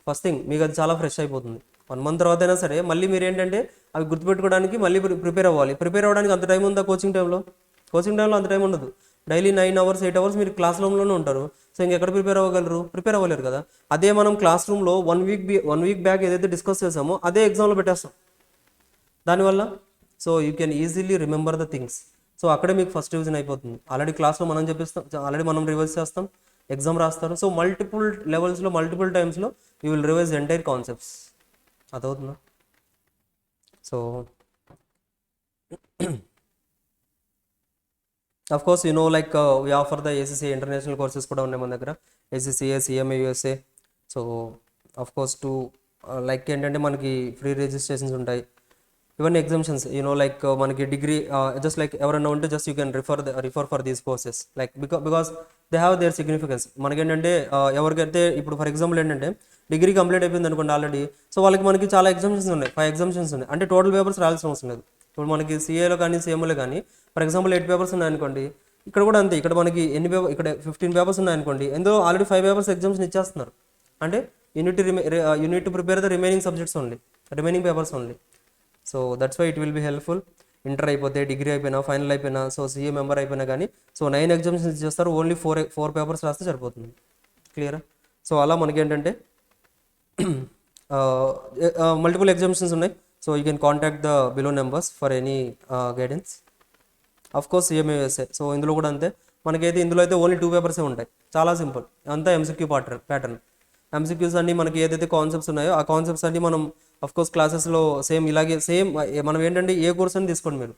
[SPEAKER 2] ఫస్ట్ థింగ్ మీకు అది చాలా ఫ్రెష్ అయిపోతుంది. 1 మంత్ తర్వాత అయినా సరే మళ్ళీ మీరు ఏంటంటే అవి గుర్తుపెట్టుకోవడానికి మళ్ళీ ప్రిపేర్ అవ్వాలి. ప్రిపేర్ అవ్వడానికి అంత టైం ఉందా కోచింగ్ టైంలో అంత టైం ఉండదు. డైలీ 9 hours 8 hours మీరు క్లాస్ రూమ్లోనే ఉంటారు. సో ఇంకెక్కడ ప్రిపేర్ అవ్వలేరు కదా. అదే మనం క్లాస్ రూమ్లో 1 వీక్ బ్యాక్ ఏదైతే డిస్కస్ చేసామో అదే ఎగ్జామ్లో పెట్టేస్తాం దానివల్ల. So you can easily remember the things. So అక్కడే మీకు ఫస్ట్ రివిజన్ అయిపోతుంది. ఆల్రెడీ క్లాస్లో మనం చెప్పిస్తాం, ఆల్రెడీ మనం రివైజ్ చేస్తాం, ఎగ్జామ్ రాస్తారు. సో మల్టిపుల్ లెవెల్స్లో మల్టిపుల్ టైమ్స్లో you will revise entire concepts. అదవుతుందా. So of course like we offer the ACC international courses కూడా ఉన్నాయి మన దగ్గర, ACCA, CMA, USA. So of course like ఏంటంటే మనకి ఫ్రీ రిజిస్ట్రేషన్స్ ఉంటాయి, ఇవన్నీ ఎగ్జామ్షన్స్. లైక్ మనకి డిగ్రీ జస్ట్ లైక్ ఎవరైనా ఉంటే just you can refer for these courses like because they have their significance. మనకేంటంటే ఎవరికైతే ఇప్పుడు ఫర్ ఎగ్జాంపుల్ ఏంటంటే డిగ్రీ కంప్లీట్ అయిపోయింది అనుకోండి ఆల్రెడీ, సో వాళ్ళకి మనకి చాలా ఎగ్జామ్షన్స్ ఉన్నాయి, 5 ఎగ్జామ్షన్స్ ఉన్నాయి. అంటే టోటల్ పేపర్స్ రాయాల్సిన అవసరం లేదు. ఇప్పుడు మనకి సిఏలో కానీ సిఎంఏలో కానీ ఫర్ ఎగ్జాంపుల్ 8 పేపర్స్ ఉన్నాయనుకోండి, ఇక్కడ కూడా అంతే. ఇక్కడ మనకి ఇక్కడ 15 పేపర్స్ ఉన్నాయనుకోండి, ఎందులో ఆల్రెడీ 5 పేపర్స్ ఎగ్జామ్స్ ఇచ్చేస్తున్నారు. అంటే you need to prepare the remaining subjects only, remaining papers only. So that's why it will be helpful. Inter అయిపోతే, డిగ్రీ అయిపోయినా, ఫైనల్ అయిపోయినా, సో సీఏ మెంబర్ అయిపోయినా కానీ సో 9 ఎగ్జామ్షన్స్ చేస్తారు, ఓన్లీ 4 పేపర్స్ రాస్తే సరిపోతుంది. క్లియరా. సో అలా మనకి ఏంటంటే మల్టిపుల్ ఎగ్జామ్షన్స్ ఉన్నాయి. So you can contact the below numbers for any guidance. Of course CMA USA. So ఇందులో కూడా అంతే. మనకైతే ఇందులో అయితే ఓన్లీ 2 పేపర్సే ఉంటాయి, చాలా సింపుల్. అంతా ఎంసీక్యూ ప్యాటర్న్. ఎంసీక్యూస్ అన్ని మనకి ఏదైతే కాన్సెప్ట్స్ ఉన్నాయో ఆ కాన్సెప్ట్స్ అన్ని మనం అఫ్ కోర్స్ క్లాసెస్లో ఇలాగే మనం ఏంటంటే ఏ కోర్స్ అని తీసుకోండి మీరు,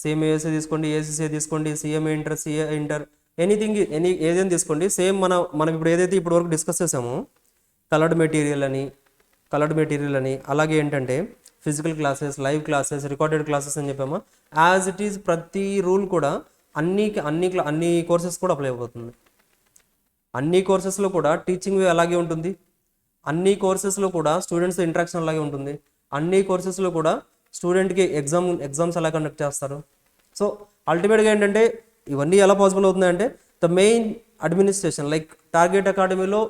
[SPEAKER 2] సేమ్ ఏఎస్ఏ తీసుకోండి, ఏసీసీ తీసుకోండి, CMA inter, CA inter, anything ఏదైనా తీసుకోండి. సేమ్ మనం ఇప్పుడు ఏదైతే ఇప్పుడు వరకు డిస్కస్ చేసామో కలర్డ్ మెటీరియల్ అని అలాగే ఏంటంటే physical classes, live classes, recorded classes అని చెప్పామా, యాజ్ ఇట్ ఈజ్ ప్రతి రూల్ కూడా అన్ని కోర్సెస్ కూడా అప్లై అవుతుంది. అన్ని కోర్సెస్లో కూడా టీచింగ్ వే అలాగే ఉంటుంది, అన్ని కోర్సెస్లో కూడా స్టూడెంట్స్ ఇంటరాక్షన్ అలాగే ఉంటుంది, అన్ని కోర్సెస్లో కూడా స్టూడెంట్కి ఎగ్జామ్స్ ఎలా కండక్ట్ చేస్తారు. సో అల్టిమేట్గా ఏంటంటే ఇవన్నీ ఎలా పాసిబుల్ అవుతున్నాయంటే the main administration like target అకాడమీలో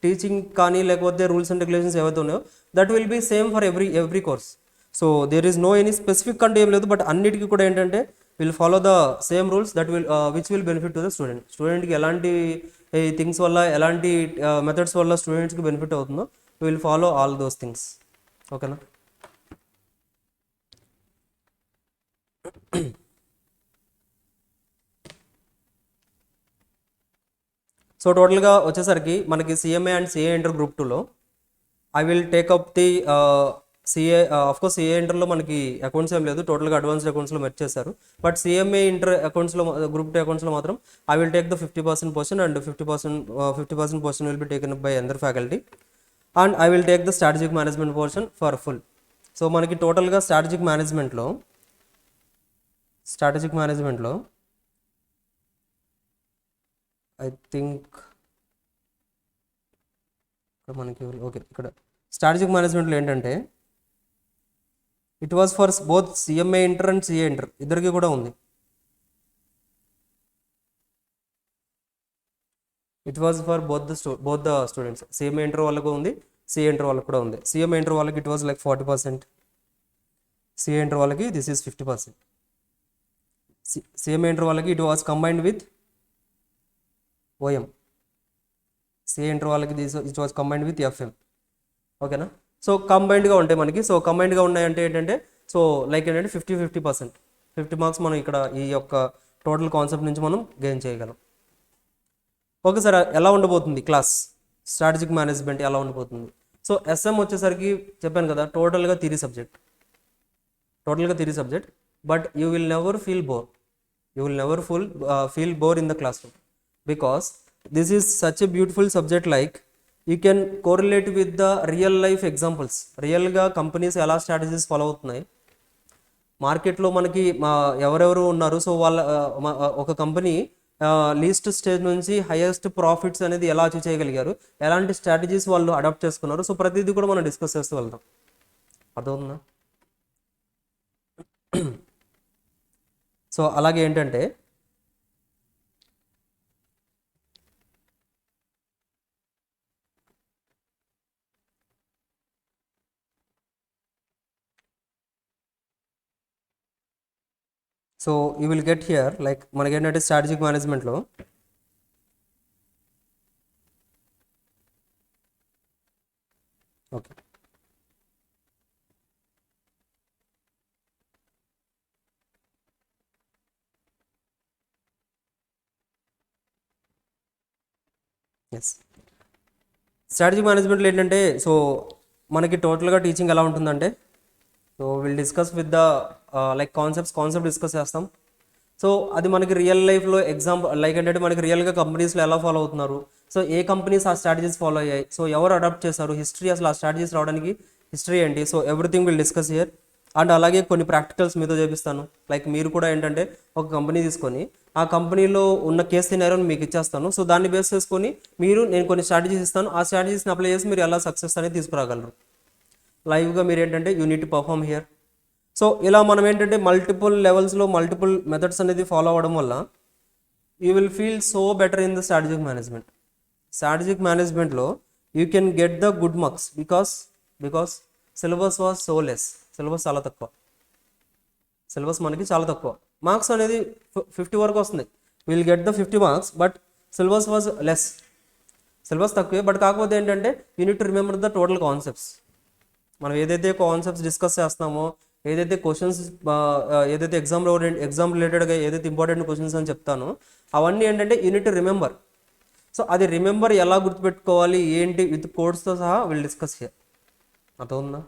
[SPEAKER 2] టీచింగ్ కానీ లేకపోతే రూల్స్ అండ్ రెగ్యులేషన్స్ ఏవైతే ఉన్నాయో that will be same for every course. So there is no any specific అంటే ఏం లేదు, బట్ అన్నిటికీ కూడా ఏంటంటే will follow the same rules that which will benefit to the స్టూడెంట్కి ఎలాంటి థింగ్స్ వల్ల, ఎలాంటి మెథడ్స్ వల్ల స్టూడెంట్స్కి బెనిఫిట్ అవుతుందో will follow all those things. ఓకేనా. సో టోటల్గా వచ్చేసరికి మనకి CMA and CA inter group 2లో I will take up the CA. Of course CA ఇంటర్లో మనకి అకౌంట్స్ ఏం లేదు, టోటల్గా అడ్వాన్స్డ్ అకౌంట్స్లో మెర్జ్ చేశారు. బట్ సిఎంఏ ఇంటర్ అకౌంట్స్లో గ్రూప్ 2 అకౌంట్స్లో మాత్రం I will take the 50% portion and 50% portion will be taken by other faculty and I will take the strategic management portion for full. So మనకి టోటల్గా స్ట్రాటజిక్ మేనేజ్మెంట్లో ఐ థింక్ మనకి ఓకే ఇక్కడ స్ట్రాటజిక్ మేనేజ్మెంట్లో ఏంటంటే it was for both CMA inter and CA inter ఇద్దరికి కూడా ఉంది. It was for both the students. CMA inter వాళ్ళకు ఉంది, సిఏ ఇంటర్ వాళ్ళకి కూడా ఉంది. సిఎంఏ ఇంటర్ వాళ్ళకి it was like 40%, CA inter వాళ్ళకి దిస్ ఈజ్ 50%. సిఎంఏ ఇంటర్ వాళ్ళకి it was combined with OM. CA inter వాళ్ళకి it was combined with FM. ఓకేనా? సో కంబైన్డ్గా ఉంటాయి మనకి. సో కంబైన్డ్గా ఉన్నాయంటే ఏంటంటే సో లైక్ ఏంటంటే 50-50%, 50 మార్క్స్ మనం ఇక్కడ ఈ యొక్క టోటల్ కాన్సెప్ట్ నుంచి మనం గెయిన్ చేయగలం. ఓకే సార్, ఎలా ఉండబోతుంది క్లాస్? స్ట్రాటజిక్ మేనేజ్మెంట్ ఎలా ఉండబోతుంది? సో ఎస్ఎం వచ్చేసరికి చెప్పాను కదా, టోటల్గా theory subject, but you will never feel bore. Feel bore in the class room because this is such a beautiful subject. Like you can correlate with the real life examples. రియల్గా కంపెనీస్ ఎలా స్ట్రాటజీస్ ఫాలో అవుతున్నాయి, మార్కెట్లో మనకి ఎవరెవరు ఉన్నారు, సో వాళ్ళ ఒక కంపెనీ లీస్ట్ స్టేజ్ నుంచి హైయెస్ట్ ప్రాఫిట్స్ అనేది ఎలా అచీవ్ చేయగలిగారు, ఎలాంటి స్ట్రాటజీస్ వాళ్ళు అడాప్ట్ చేసుకున్నారు, సో ప్రతిదీ కూడా మనం డిస్కస్ చేస్తూ వెళ్తాం. అర్థమవుతుందా? సో అలాగే ఏంటంటే so you will get here like మనకి ఏంటంటే స్ట్రాటజిక్ మేనేజ్మెంట్లో ఓకే ఎస్, స్ట్రాటజిక్ మేనేజ్మెంట్లో ఏంటంటే సో మనకి టోటల్గా టీచింగ్ ఎలా ఉంటుందంటే so will discuss with the like concept discuss చేస్తాం. సో అది మనకి రియల్ లైఫ్లో లైక్ ఏంటంటే మనకి రియల్గా కంపెనీస్లో ఎలా ఫాలో అవుతున్నారు, సో ఏ కంపెనీస్ ఆ స్ట్రాటజీస్ ఫాలో అయ్యాయి, సో ఎవరు అడాప్ట్ చేశారు, హిస్టరీ అసలు ఆ స్ట్రాటజీస్ రావడానికి హిస్టరీ ఏంటి, so everything will discuss here. And అలాగే కొన్ని ప్రాక్టికల్స్ మీతో చేపిస్తాను. లైక్ మీరు కూడా ఏంటంటే ఒక కంపెనీ తీసుకొని ఆ కంపెనీలో ఉన్న కేస్ సినారియోని మీకు ఇచ్చేస్తాను. సో దాన్ని బేస్ చేసుకొని నేను కొన్ని స్ట్రాటజీస్ ఇస్తాను, ఆ స్ట్రాటజీస్ని అప్లై చేసి మీరు ఎలా సక్సెస్ అనేది తీసుకురాగలరు. లైవ్గా మీరు ఏంటంటే unit to perform here. So ఇలా మనం ఏంటంటే మల్టిపుల్ లెవెల్స్లో మల్టిపుల్ మెథడ్స్ అనేది ఫాలో అవ్వడం వల్ల you will feel so better in the strategic management. Strategic మేనేజ్మెంట్లో you can get the good marks because syllabus was so less. Syllabus చాలా తక్కువ, సిలబస్ మనకి చాలా తక్కువ, మార్క్స్ అనేది 50 వరకు వస్తుంది. Will get the 50 marks but syllabus was less. Syllabus తక్కువే, బట్ కాకపోతే ఏంటంటే unit to remember the total concepts. మనం ఏదైతే కాన్సెప్ట్స్ డిస్కస్ చేస్తామో, ఏదైతే క్వశ్చన్స్ ఏదైతే ఎగ్జామ్ రిలేటెడ్గా ఏదైతే ఇంపార్టెంట్ క్వశ్చన్స్ అని చెప్తానో అవన్నీ ఏంటంటే యూనిట్ టు రిమెంబర్. సో అది రిమెంబర్ ఎలా గుర్తుపెట్టుకోవాలి ఏంటి విత్ కోడ్స్తో సహా విల్ డిస్కస్ హియర్. అర్థమవుతుందా?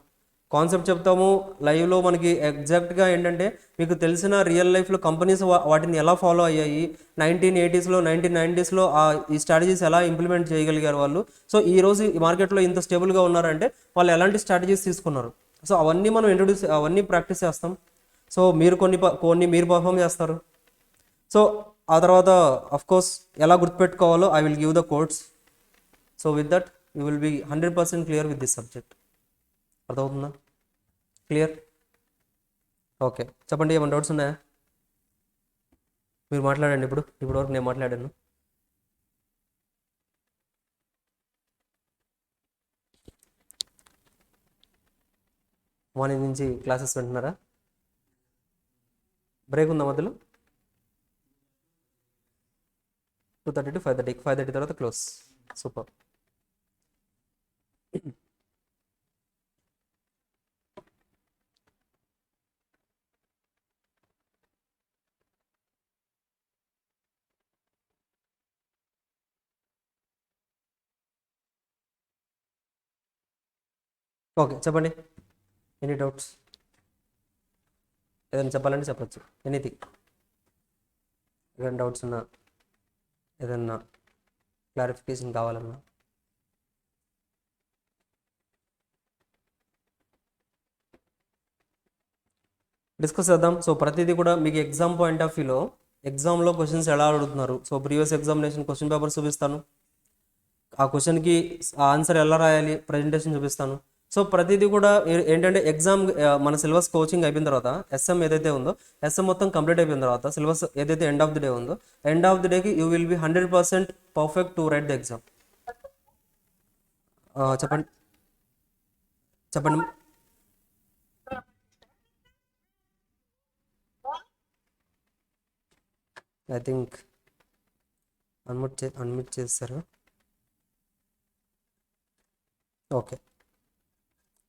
[SPEAKER 2] కాన్సెప్ట్ చెప్తాము లైవ్లో మనకి ఎగ్జాక్ట్గా ఏంటంటే మీకు తెలిసిన రియల్ లైఫ్లో కంపెనీస్ వాటిని ఎలా ఫాలో అయ్యాయి, 1980s 1990s ఈ స్ట్రాటజీస్ ఎలా ఇంప్లిమెంట్ చేయగలిగారు వాళ్ళు, సో ఈ రోజు ఈ మార్కెట్లో ఇంత స్టేబుల్గా ఉన్నారంటే వాళ్ళు ఎలాంటి స్ట్రాటజీస్ తీసుకున్నారు, సో అవన్నీ మనం అవన్నీ ప్రాక్టీస్ చేస్తాం. సో మీరు కొన్ని మీరు పర్ఫామ్ చేస్తారు. సో ఆ తర్వాత కోర్స్ ఎలా గుర్తుపెట్టుకోవాలో I will give the codes. So with that you will be 100% clear with this subject. అర్థమవుతుందా? క్లియర్? ఓకే, చెప్పండి, ఏమైనా డౌట్స్ ఉన్నాయా? మీరు మాట్లాడండి. ఇప్పుడు వరకు నేను మాట్లాడాను. మార్నింగ్ నుంచి క్లాసెస్ వింటున్నారా? బ్రేక్ ఉందా మధ్యలో? 2:30 to 5:30. 5:30 తర్వాత క్లోజ్. సూపర్. ఓకే, చెప్పండి. Any doubts? ఏదైనా చెప్పాలంటే చెప్పచ్చు, ఎనీథింగ్. ఏదైనా డౌట్స్ ఉన్నా, ఏదన్నా క్లారిఫికేషన్ కావాలన్నా. డిస్కస్ చేద్దాం. సో ప్రతిదీ కూడా మీకు ఎగ్జామ్ పాయింట్ ఆఫ్ వ్యూలో ఎగ్జామ్లో క్వశ్చన్స్ ఎలా అడుగుతున్నారు, so previous examination question paper చూపిస్తాను, ఆ క్వశ్చన్కి ఆన్సర్ ఎలా రాయాలి ప్రజెంటేషన్ చూపిస్తాను. సో ప్రతిదీ కూడా ఏంటంటే ఎగ్జామ్ మన సిలబస్ కోచింగ్ అయిపోయిన తర్వాత ఎస్ఎం ఏదైతే ఉందో ఎస్ఎం మొత్తం కంప్లీట్ అయిపోయిన తర్వాత సిలబస్ ఏదైతే ఎండ్ ఆఫ్ ది డే ఉందో ఎండ్ ఆఫ్ ది డేకి you will B 100% perfect to write the exam. చెప్పండి చెప్పండి. ఐ థింక్ అన్మ్యూట్ చేస్తారు. Okay,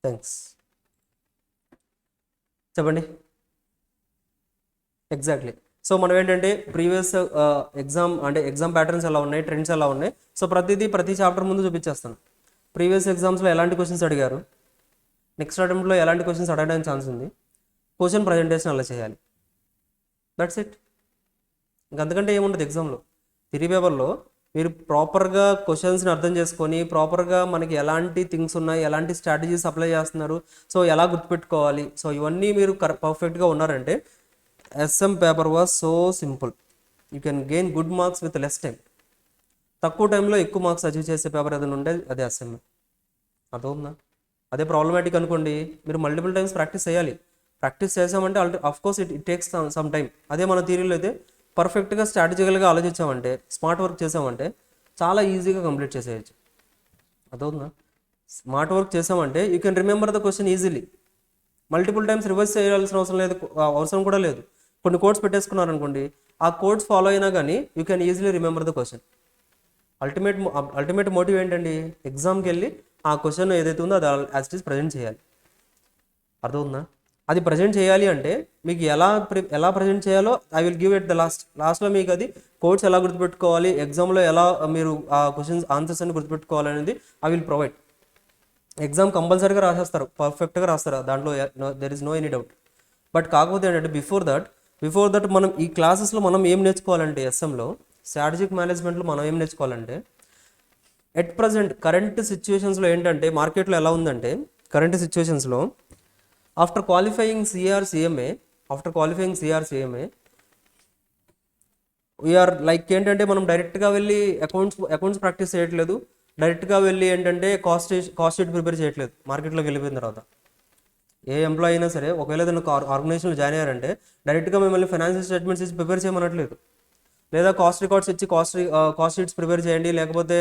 [SPEAKER 2] thanks. చెప్పండి. ఎగ్జాక్ట్లీ. సో మనం ఏంటంటే ప్రీవియస్ ఎగ్జామ్ ప్యాటర్న్స్ ఎలా ఉన్నాయి, ట్రెండ్స్ ఎలా ఉన్నాయి, సో ప్రతి చాప్టర్ ముందు చూపించేస్తాను. ప్రీవియస్ ఎగ్జామ్స్లో ఎలాంటి క్వశ్చన్స్ అడిగారు, నెక్స్ట్ అటెంప్ట్లో ఎలాంటి క్వశ్చన్స్ అడగడానికి ఛాన్స్ ఉంది, క్వశ్చన్ ప్రజెంటేషన్ అలా చేయాలి. That's it. ఇంకంతకంటే ఏముండదు ఎగ్జామ్లో. థియరీ పేపర్లో మీరు ప్రాపర్గా క్వశ్చన్స్ని అర్థం చేసుకొని ప్రాపర్గా మనకి ఎలాంటి థింగ్స్ ఉన్నాయి, ఎలాంటి స్ట్రాటజీస్ అప్లై చేస్తున్నారు, సో ఎలా గుర్తుపెట్టుకోవాలి, సో ఇవన్నీ మీరు పర్ఫెక్ట్గా ఉన్నారంటే SM paper was so simple. You can gain good marks with less time. తక్కువ టైంలో ఎక్కువ మార్క్స్ అచీవ్ చేసే పేపర్ ఏదైనా ఉంటే అదే ఎస్ఎం. అర్థమవుతుందా? అదే ప్రాబ్లమాటిక్ అనుకోండి, మీరు మల్టిపుల్ టైమ్స్ ప్రాక్టీస్ చేయాలి. ప్రాక్టీస్ చేసామంటే of course it takes some time. అదే మన థియరీలో అయితే పర్ఫెక్ట్గా స్ట్రాటజికల్గా ఆలోచించామంటే, స్మార్ట్ వర్క్ చేసామంటే చాలా ఈజీగా కంప్లీట్ చేసేయచ్చు. అర్థమవుతుందా? స్మార్ట్ వర్క్ చేసామంటే you can remember the question easily. Multiple times reverse చేయాల్సిన అవసరం కూడా లేదు. కొన్ని కోడ్స్ పెట్టేసుకున్నారనుకోండి, ఆ కోడ్స్ ఫాలో అయినా కానీ you can easily remember the question. Ultimate motive ఏంటండి? ఎగ్జామ్కి వెళ్ళి ఆ క్వశ్చన్ ఏదైతే ఉందో అది యాజ్ ఇట్ ఈస్ ప్రజెంట్ చేయాలి. అర్థమవుతుందా? అది ప్రజెంట్ చేయాలి అంటే మీకు ఎలా ప్రజెంట్ చేయాలో I will give at the లాస్ట్లో మీకు అది కోడ్స్ ఎలా గుర్తుపెట్టుకోవాలి, ఎగ్జామ్లో ఎలా మీరు ఆ క్వశ్చన్స్ ఆన్సర్స్ అని గుర్తుపెట్టుకోవాలి అనేది ఐ విల్ ప్రొవైడ్. ఎగ్జామ్ కంపల్సరీగా రాసేస్తారు, పర్ఫెక్ట్గా రాస్తారు, దాంట్లో there is no any doubt. But కాకపోతే ఏంటంటే బిఫోర్ దట్ మనం ఈ క్లాసెస్లో మనం ఏం నేర్చుకోవాలంటే, ఎస్ఎంలో స్ట్రాటజిక్ మేనేజ్మెంట్లో మనం ఏం నేర్చుకోవాలంటే, ఎట్ ప్రజెంట్ కరెంట్ సిచ్యువేషన్స్లో ఏంటంటే మార్కెట్లో ఎలా ఉందంటే, కరెంట్ సిచ్యువేషన్స్లో ఆఫ్టర్ క్వాలిఫైయింగ్ సిఆర్సిఎంఏ వీఆర్ లైక్ ఏంటంటే మనం డైరెక్ట్గా వెళ్ళి అకౌంట్స్ ప్రాక్టీస్ చేయట్లేదు, డైరెక్ట్గా వెళ్ళి ఏంటంటే కాస్ట్ షీట్ ప్రిపేర్ చేయట్లేదు. మార్కెట్లోకి వెళ్ళిపోయిన తర్వాత ఏ ఎంప్లాయీ అయినా సరే ఒకవేళ ఏదైనా ఆర్గనైజేషన్లో జాయిన్ అయ్యారంటే డైరెక్ట్గా మిమ్మల్ని ఫైనాన్షియల్ స్టేట్మెంట్స్ ఇచ్చి ప్రిపేర్ చేయమనట్లేదు, లేదా కాస్ట్ రికార్డ్స్ ఇచ్చి కాస్ట్ షీట్స్ ప్రిపేర్ చేయండి, లేకపోతే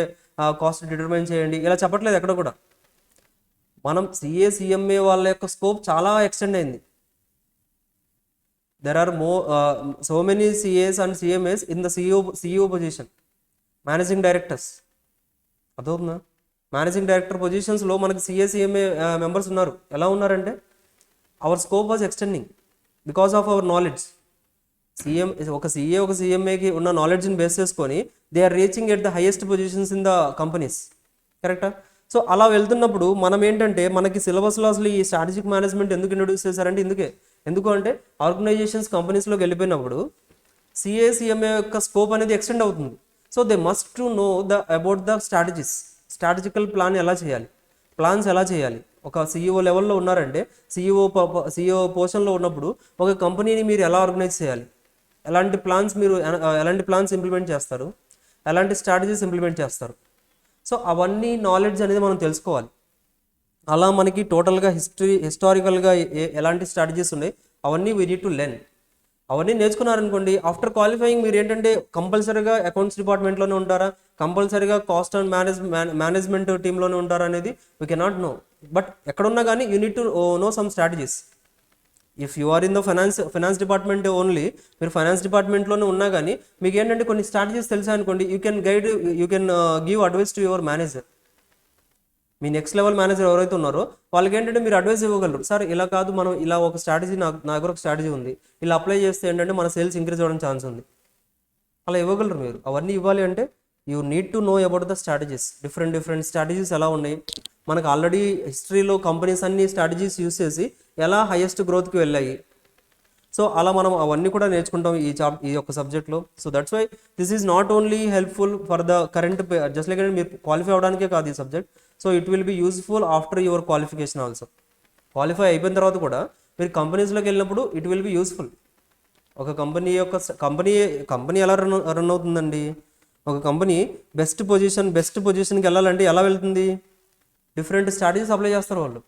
[SPEAKER 2] కాస్ట్ డిటర్మైన్ చేయండి, ఇలా చెప్పట్లేదు ఎక్కడ కూడా. మనం సిఏ వాళ్ళ యొక్క స్కోప్ చాలా ఎక్స్టెండ్ అయింది. There are so many CAs and CMAs in the CEO position, managing directors. అర్థవుతుందా? మేనేజింగ్ డైరెక్టర్ పొజిషన్స్లో మనకి సిఏ మెంబర్స్ ఉన్నారు. ఎలా ఉన్నారంటే our scope was extending because of our knowledge. ఒక సిఎంఏకి ఉన్న నాలెడ్జ్ని బేస్ చేసుకొని they are reaching at the highest positions in the companies. కరెక్టా? సో అలా వెళ్తున్నప్పుడు మనం ఏంటంటే మనకి సిలబస్లో అసలు ఈ స్ట్రాటజిక్ మేనేజ్మెంట్ ఎందుకు ఇంట్రొడ్యూస్ చేశారంటే ఎందుకు అంటే ఆర్గనైజేషన్స్ కంపెనీస్లోకి వెళ్ళిపోయినప్పుడు సిఏ యొక్క స్కోప్ అనేది ఎక్స్టెండ్ అవుతుంది. So they must to know about the strategical plans ఎలా చేయాలి. ఒక సిఇఓ లెవెల్లో ఉన్నారంటే సిఇఓ పొజిషన్లో ఉన్నప్పుడు ఒక కంపెనీని మీరు ఎలా ఆర్గనైజ్ చేయాలి, ఎలాంటి ప్లాన్స్ ఇంప్లిమెంట్ చేస్తారు, ఎలాంటి స్ట్రాటజీస్ ఇంప్లిమెంట్ చేస్తారు. సో అవన్నీ నాలెడ్జ్ అనేది మనం తెలుసుకోవాలి. అలా మనకి టోటల్గా హిస్టారికల్గా ఎలాంటి స్ట్రాటజీస్ ఉన్నాయి అవన్నీ వీ నీడ్ టు లెర్న్. అవన్నీ నేర్చుకున్నారనుకోండి, ఆఫ్టర్ క్వాలిఫైయింగ్ మీరు ఏంటంటే కంపల్సరీగా అకౌంట్స్ డిపార్ట్మెంట్లోనే ఉంటారా, కంపల్సరీగా కాస్ట్ అండ్ మేనేజ్మెంట్ టీంలోనే ఉంటారా అనేది వీ కెనాట్ నో. బట్ ఎక్కడున్నా కానీ you need to know some strategies. If you are in the finance department only, మీరు ఫైనాన్స్ డిపార్ట్మెంట్లోనే ఉన్నా కానీ మీకు ఏంటంటే కొన్ని స్ట్రాటజీస్ తెలుసా అనుకోండి, you can give advice to your manager. మీ నెక్స్ట్ లెవెల్ మేనేజర్ ఎవరైతే ఉన్నారో వాళ్ళకి ఏంటంటే మీరు అడ్వైస్ ఇవ్వగలరు. సార్ ఇలా కాదు, మనం ఇలా ఒక స్ట్రాటజీ నా దగ్గర ఒక స్ట్రాటజీ ఉంది, ఇలా అప్లై చేస్తే ఏంటంటే మన సేల్స్ ఇంక్రీజ్ అవ్వడానికి ఛాన్స్ ఉంది, అలా ఇవ్వగలరు మీరు. అవన్నీ ఇవ్వాలి అంటే you need to know about the strategies. Different strategies ఎలా ఉన్నాయి, మనకు ఆల్రెడీ హిస్టరీలో కంపెనీస్ అన్ని స్ట్రాటజీస్ యూస్ చేసి ఎలా హైయెస్ట్ గ్రోత్కి వెళ్ళాయి. సో అలా మనం అవన్నీ కూడా నేర్చుకుంటాం ఈ యొక్క సబ్జెక్ట్లో. So that's why this is not only helpful for the current, just like మీరు క్వాలిఫై అవడానికే కాదు ఈ subject. So it will be useful after your qualification also. Qualify అయిపోయిన తర్వాత కూడా మీరు కంపెనీస్లోకి వెళ్ళినప్పుడు ఇట్ విల్ బి యూస్ఫుల్. ఒక కంపెనీ ఎలా రన్ అవుతుందండి, ఒక కంపెనీ బెస్ట్ పొజిషన్కి వెళ్ళాలంటే ఎలా వెళ్తుంది, డిఫరెంట్ స్ట్రాటజీస్ అప్లై చేస్తారు వాళ్ళు.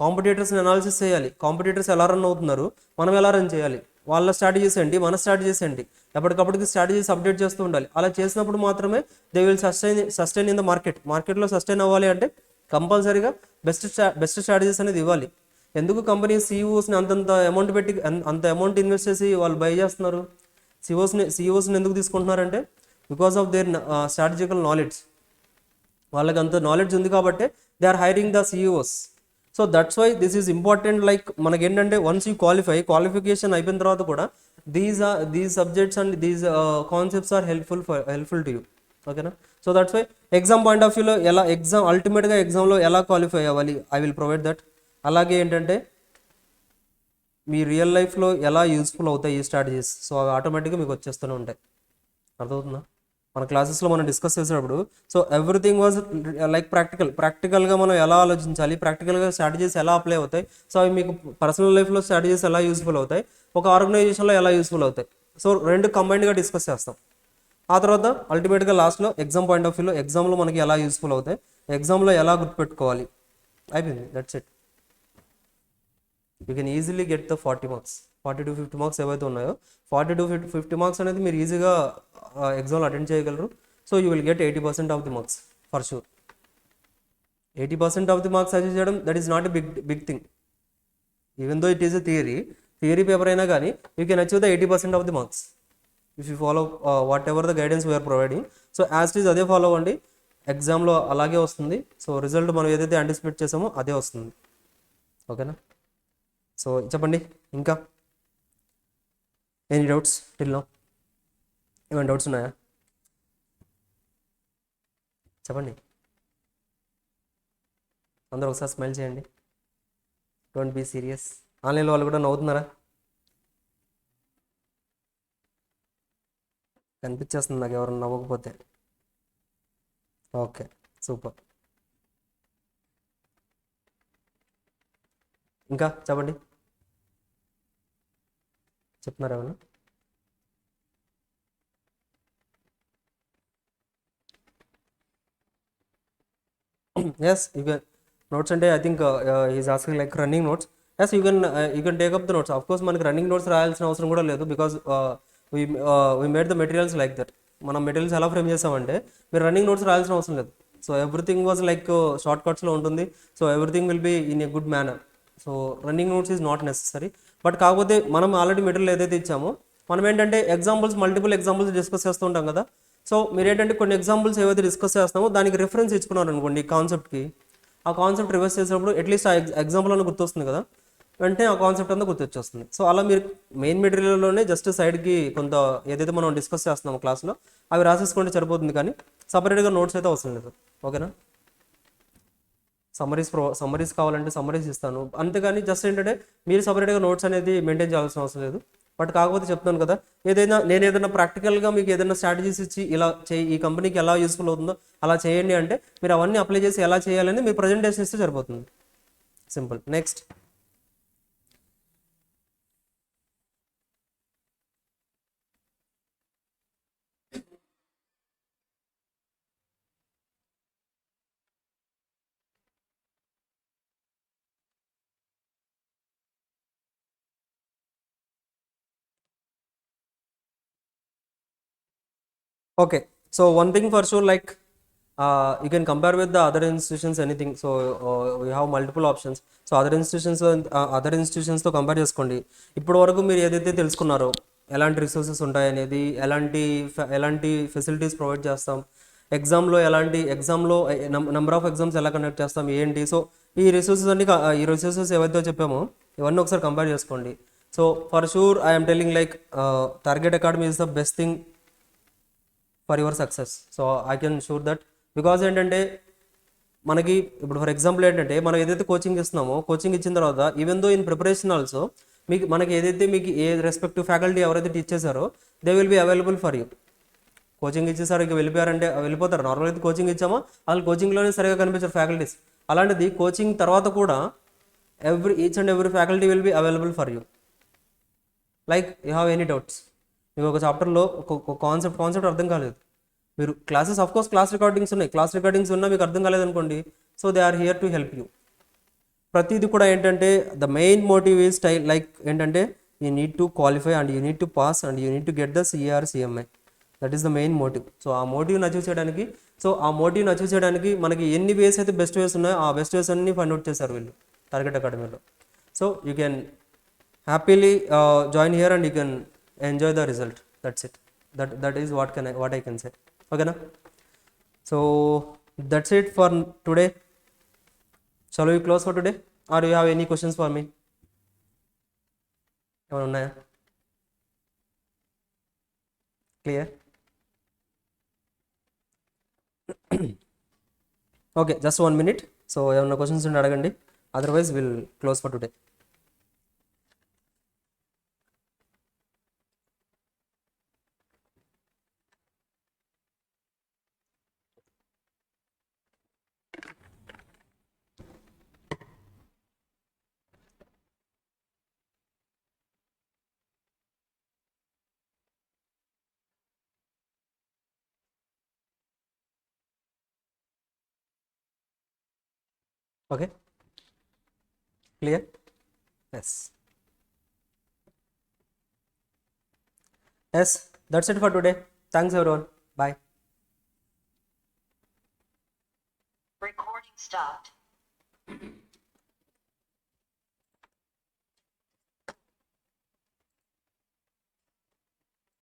[SPEAKER 2] కాంపిటీటర్స్ని అనాలిసిస్ చేయాలి, కాంపిటీటర్స్ ఎలా రన్ అవుతున్నారు, మనం ఎలా రన్ చేయాలి, వాళ్ళ స్ట్రాటజీస్ ఏంటి, మన స్ట్రాటజీస్ ఏంటి, ఎప్పటికప్పటికి స్ట్రాటజీస్ అప్డేట్ చేస్తూ ఉండాలి. అలా చేసినప్పుడు మాత్రమే they will sustain in the మార్కెట్లో సస్టైన్ అవ్వాలి అంటే కంపల్సరీగా బెస్ట్ స్ట్రాటజీస్ అనేది ఇవ్వాలి. ఎందుకు కంపెనీ సీఈఓస్ని అంత అమౌంట్ పెట్టి అంత అమౌంట్ ఇన్వెస్ట్ చేసి వాళ్ళు బై చేస్తున్నారు? సిఇఓస్ని ఎందుకు తీసుకుంటున్నారంటే because of their strategical knowledge. వాళ్ళకి అంత నాలెడ్జ్ ఉంది కాబట్టి they are hiring the CEOs. So that's why this is important. Like మనకి ఏంటంటే వన్స్ యూ క్వాలిఫికేషన్ అయిపోయిన తర్వాత కూడా these subjects and these concepts are helpful to you. ఓకేనా? So that's why exam point of వ్యూలో ఎలా అల్టిమేట్గా ఎగ్జామ్లో ఎలా క్వాలిఫై అవ్వాలి, ఐ విల్ ప్రొవైడ్ దట్. అలాగే ఏంటంటే మీ రియల్ లైఫ్లో ఎలా యూస్ఫుల్ అవుతాయి ఈ స్ట్రాటజీస్, సో అవి ఆటోమేటిక్గా మీకు వచ్చేస్తూనే ఉంటాయి. అర్థమవుతుందా? మన క్లాసెస్లో మనం డిస్కస్ చేసేటప్పుడు సో ఎవ్రీథింగ్ వాజ్ లైక్ ప్రాక్టికల్గా మనం ఎలా ఆలోచించాలి, ప్రాక్టికల్గా స్ట్రాటజీస్ ఎలా అప్లై అవుతాయి, సో అవి మీకు పర్సనల్ లైఫ్లో స్ట్రాటజీస్ ఎలా యూస్ఫుల్ అవుతాయి, ఒక ఆర్గనైజేషన్లో ఎలా యూస్ఫుల్ అవుతాయి, సో రెండు కంబైన్డ్గా డిస్కస్ చేస్తాం. ఆ తర్వాత అల్టిమేట్గా లాస్ట్లో ఎగ్జామ్ పాయింట్ ఆఫ్ వ్యూలో ఎగ్జామ్లో మనకి ఎలా యూస్ఫుల్ అవుతాయి, ఎగ్జామ్లో ఎలా గుర్తుపెట్టుకోవాలి, అయిపోయింది. That's it. You can easily get the 40 marks. 40 to 50 marks ఏవైతే ఉన్నాయో 40 to 50 మార్క్స్ అనేది మీరు ఈజీగా ఎగ్జామ్లో అటెండ్ చేయగలరు. So you will get 80% of the marks for sure. 80% of the marks achieve చేయడం that is not a big thing. Even though it is a theory paper అయినా కానీ you can achieve the 80% of the marks if you follow whatever the guidance we're providing. So as it is అదే ఫాలో అవ్వండి, ఎగ్జామ్లో అలాగే వస్తుంది. సో రిజల్ట్ మనం ఏదైతే యాంటిసిపేట్ చేసామో అదే వస్తుంది. ఓకేనా? సో చెప్పండి, ఇంకా ఎనీ డౌట్స్ టిల్ నౌ? ఏమైనా డౌట్స్ ఉన్నాయా? చెప్పండి. అందరూ ఒకసారి స్మైల్ చేయండి. Don't be serious. ఆన్లైన్లో వాళ్ళు కూడా నవ్వుతున్నారా? కనిపించేస్తుంది నాకు ఎవరు నవ్వకపోతే. Okay, super. ఇంకా చెప్పండి, చెప్తున్నారా ఏమన్నా? ఎస్ యూ కెన్ నోట్స్ అంటే I think is asking like running notes. Yes you can take up the notes. Of course మనకి రన్నింగ్ నోట్స్ రాయాల్సిన అవసరం కూడా లేదు, because we made the materials like that. మనం మెటీరియల్స్ ఎలా ఫ్రేమ్ చేసామంటే మీరు రన్నింగ్ నోట్స్ రాయాల్సిన అవసరం లేదు. So everything was like short కట్స్లో ఉంటుంది. So everything will be in a good manner. So running notes is not necessary. But కాకపోతే మనం ఆల్రెడీ మెటీరియల్ ఏదైతే ఇచ్చామో మనం ఏంటంటే మల్టిపుల్ ఎగ్జాంపుల్స్ డిస్కస్ చేస్తూ ఉంటాం కదా. సో మీరు ఏంటంటే కొన్ని ఎగ్జాంపుల్స్ ఏవైతే డిస్కస్ చేస్తామో దానికి రిఫరెన్స్ ఇచ్చుకున్నారు అనుకోండి కాన్సెప్ట్కి, ఆ కాన్సెప్ట్ రివర్స్ చేసినప్పుడు అట్లీస్ట్ ఆ ఎగ్జాంపుల్ అన్న గుర్తొస్తుంది కదా, వెంటనే ఆ కాన్సెప్ట్ అంతా గుర్తొచ్చేస్తుంది. సో అలా మీరు మెయిన్ మెటీరియల్లోనే జస్ట్ సైడ్కి కొంత ఏదైతే మనం డిస్కస్ చేస్తున్నామో క్లాస్లో అవి రాసేసుకుంటే సరిపోతుంది, కానీ సపరేట్గా నోట్స్ అయితే అవసరం లేదు. ఓకేనా? సమ్మరీస్ కావాలంటే సమ్మరీస్ ఇస్తాను, అంతేగాని జస్ట్ ఏంటంటే మీరు సపరేట్గా నోట్స్ అనేది మెయింటైన్ చేయాల్సిన అవసరం లేదు. బట్ కాకపోతే చెప్తాను కదా, నేను ఏదైనా ప్రాక్టికల్గా మీకు ఏదైనా స్ట్రాటజీస్ ఇచ్చి ఇలా చేయి, ఈ కంపెనీకి ఎలా యూస్ఫుల్ అవుతుందో అలా చేయండి అంటే మీరు అవన్నీ అప్లై చేసి ఎలా చేయాలని మీరు ప్రజెంటేషన్ ఇస్తే సరిపోతుంది. Simple. Next, okay, so one thing for sure, like you can compare with the other institutions anything. So we have multiple options. So other institutions తో కంపేర్ చేసుకోండి. ఇప్పటి వరకు మీరు ఏదైతే తెలుసుకున్నారో ఎలాంటి రిసోర్సెస్ ఉంటాయి అనేది, ఎలాంటి ఫెసిలిటీస్ ప్రొవైడ్ చేస్తాం, ఎగ్జామ్లో నెంబర్ ఆఫ్ ఎగ్జామ్స్ ఎలా కండక్ట్ చేస్తాం ఏంటి, సో ఈ రిసోర్సెస్ ఏవైతే చెప్పామో ఇవన్నీ ఒకసారి కంపేర్ చేసుకోండి. So for sure I'm telling like target academy is the best thing for your success. So I can sure that. Because ఏంటంటే మనకి ఇప్పుడు ఫర్ ఎగ్జాంపుల్ ఏంటంటే మనం ఏదైతే కోచింగ్ ఇస్తున్నామో, కోచింగ్ ఇచ్చిన తర్వాత even though in preparation also మీకు ఏ రెస్పెక్టివ్ ఫ్యాకల్టీ ఎవరైతే టీచ్ చేశారో they will be available for you. Coaching ఇచ్చేసారు ఇక వెళ్ళిపోయారంటే వెళ్ళిపోతారు. నార్మల్ అయితే కోచింగ్ ఇచ్చామో వాళ్ళు కోచింగ్లోనే సరిగా కనిపించారు ఫ్యాకల్టీస్. అలాంటిది కోచింగ్ తర్వాత కూడా each and every faculty will be available for you. Like you have any doubts, మీకు ఒక చాప్టర్లో ఒక కాన్సెప్ట్ అర్థం కాలేదు, మీరు classes of course class recordings ఉన్నా మీకు అర్థం కాలేదనుకోండి, so they are here to help you. ప్రతిదీ కూడా ఏంటంటే the main motive is like ఏంటంటే you need to qualify and you need to pass and you need to get the CR CMI. That is the main motive. So ఆ మోటివ్ని అచీవ్ చేయడానికి మనకి ఎన్ని వేస్ అయితే బెస్ట్ వేస్ ఉన్నాయో ఆ బెస్ట్ వేస్ అన్ని ఫైండ్ అవుట్ చేశారు వీళ్ళు టార్గెట్ అకాడమీలో. So you can happily join here and you can enjoy the result. That's it. That is what I can say. ఓకేనా? So that's it for today. Shall we close for today are you have any questions for me? ఏమైనా ఉన్నాయా? Clear? Okay, just 1 minute. So ఏమైనా క్వశ్చన్స్ ఉంటే అడగండి, otherwise will close for today. Okay, clear? Yes, yes, that's it for today. Thanks everyone. Bye.
[SPEAKER 1] Recording stopped.